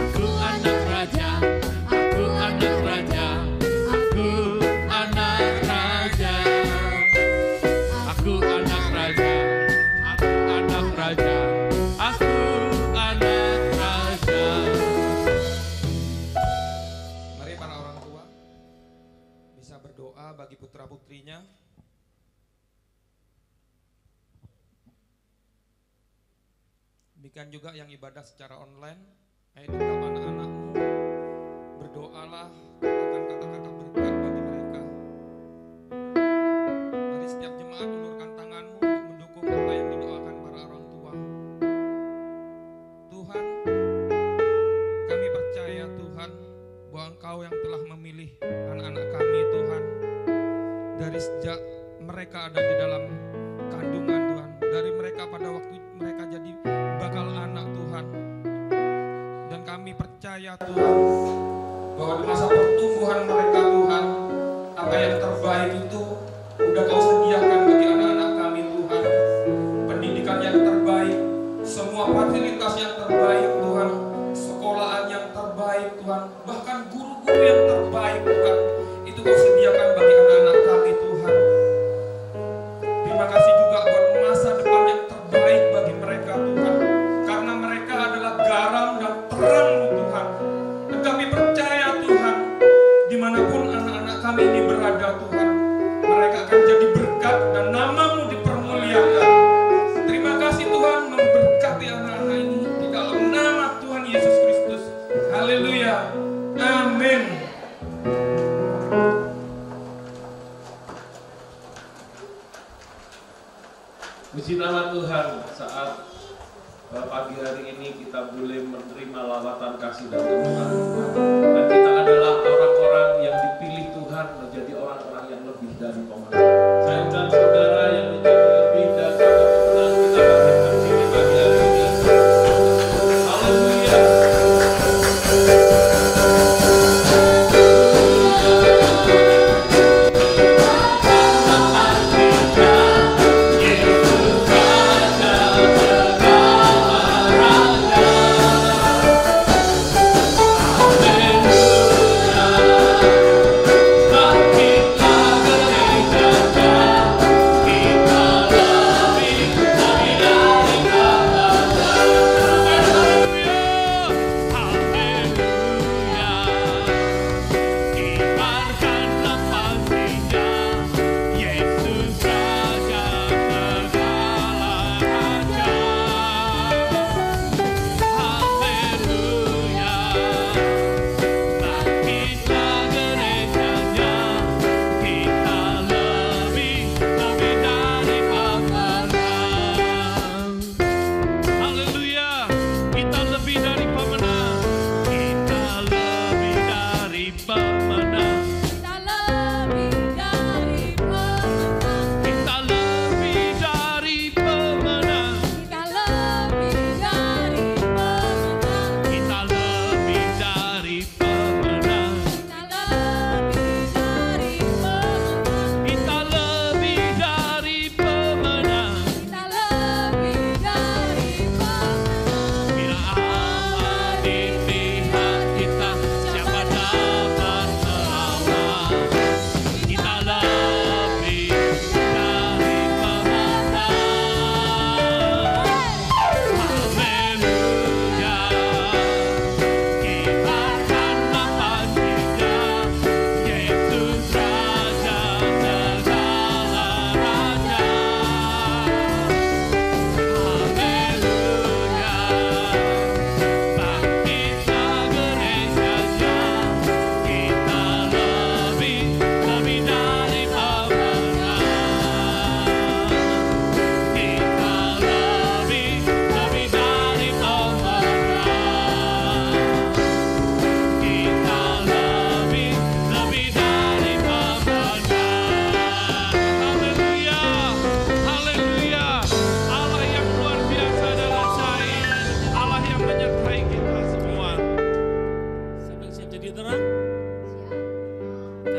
Aku anak raja, aku anak raja, aku anak raja. Aku anak raja, aku anak raja, aku anak raja. Mari para orang tua bisa berdoa bagi putra-putrinya. Demikian juga yang ibadah secara online. Ayo tetap anak-anakmu berdoalah, katakan kata-kata berkat bagi mereka. Mari setiap jemaat ulurkan tanganmu untuk mendukung apa yang didoakan para orang tua. Tuhan, kami percaya Tuhan bahwa Engkau yang telah memilih anak-anak kami Tuhan. Dari sejak mereka ada di dalam kandungan Tuhan, dari mereka pada waktu mereka jadi bakal anak Tuhan. Dan kami percaya Tuhan bahwa di masa pertumbuhan mereka Tuhan, apa yang terbaik itu udah Kau sediakan bagi anak-anak kami Tuhan. Pendidikan yang terbaik, semua fasilitas yang terbaik Tuhan, sekolahan yang terbaik Tuhan, bahkan guru-guru yang terbaik Tuhan, itu Kau sediakan bagi anak-anak kami Tuhan. Terima kasih juga buat masa depan yang terbaik bagi mereka Tuhan, karena mereka adalah garam dan terang Tuhan. Dan kami percaya Tuhan, dimanapun anak-anak kami ini berada Tuhan, mereka akan jadi berkat dan nama-Mu dipermuliakan. Terima kasih Tuhan memberkati anak-anak ini di dalam nama Tuhan Yesus Kristus. Haleluya. Amin. Puji nama Tuhan, saat pagi hari ini kita boleh menerima lawatan kasih dan kemurahan Tuhan. Dan kita adalah orang-orang yang dipilih Tuhan menjadi orang-orang yang lebih dari pemenang. Saya dan saudara yang menjadi lebih dari pemenang, kita akan berdiri pagi hari ini. Haleluya. Hallelujah.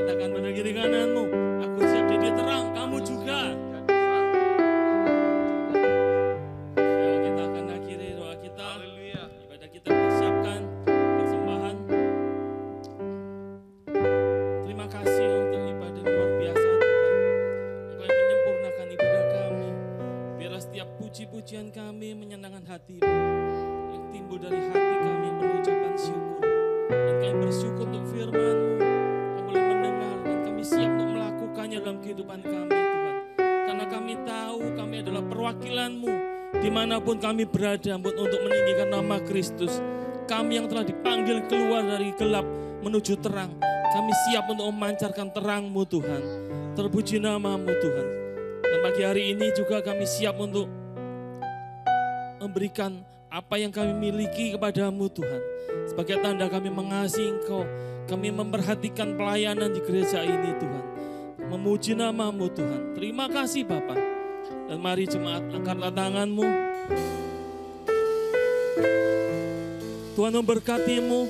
katakan pada kiri kananmu, aku siap jadi terang, kamu juga. Ayo kita akan akhiri doa kita. Ibadah kita persiapkan persembahan. Terima kasih untuk ibadah luar biasa Tuhan. Engkau yang menyempurnakan ibadah kami. Biarlah setiap puji-pujian kami menyenangkan hati-Mu, yang timbul dari hati kami yang mengucapkan syukur. Dan kami bersyukur untuk firman-Mu yang boleh mendengar, dan kami siap untuk melakukannya dalam kehidupan kami Tuhan. Karena kami tahu kami adalah perwakilan-Mu dimanapun kami berada untuk meninggikan nama Kristus. Kami yang telah dipanggil keluar dari gelap menuju terang, kami siap untuk memancarkan terang-Mu Tuhan. Terpuji nama-Mu Tuhan. Dan pagi hari ini juga kami siap untuk memberikan apa yang kami miliki kepadamu Tuhan. Sebagai tanda kami mengasihi Engkau, kami memperhatikan pelayanan di gereja ini Tuhan. Memuji nama-Mu Tuhan. Terima kasih Bapa. Dan mari jemaat angkatlah tangan-Mu. Tuhan memberkati-Mu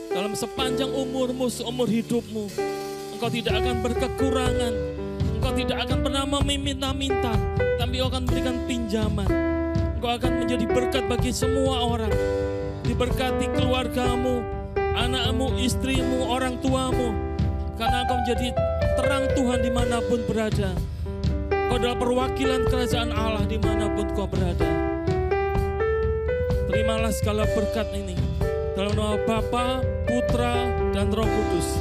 dalam sepanjang umur-Mu, seumur hidup-Mu. Engkau tidak akan berkekurangan. Engkau tidak akan pernah meminta-minta, tapi Engkau akan memberikan pinjaman. Engkau akan menjadi berkat bagi semua orang. Diberkati keluargamu, anakmu, istrimu, orang tuamu. Karena Engkau menjadi terang Tuhan dimanapun berada. Engkau adalah perwakilan kerajaan Allah dimanapun Kau berada. Terimalah segala berkat ini dalam nama Bapa, Putra, dan Roh Kudus.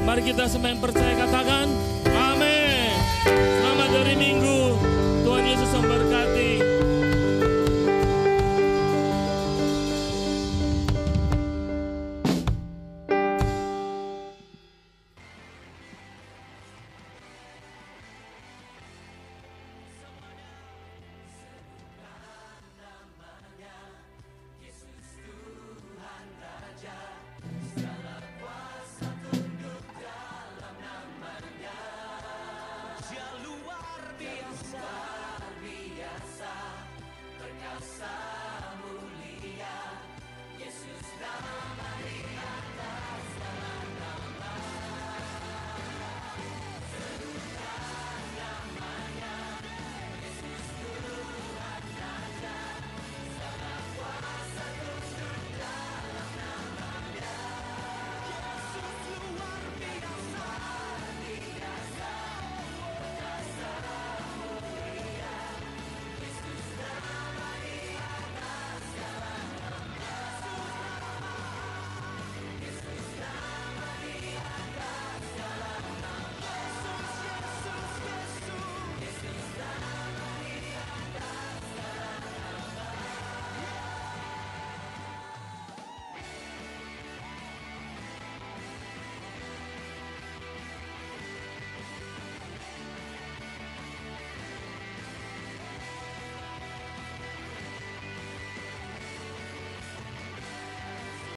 Mari kita semua yang percaya katakan, amin. Selamat hari Minggu.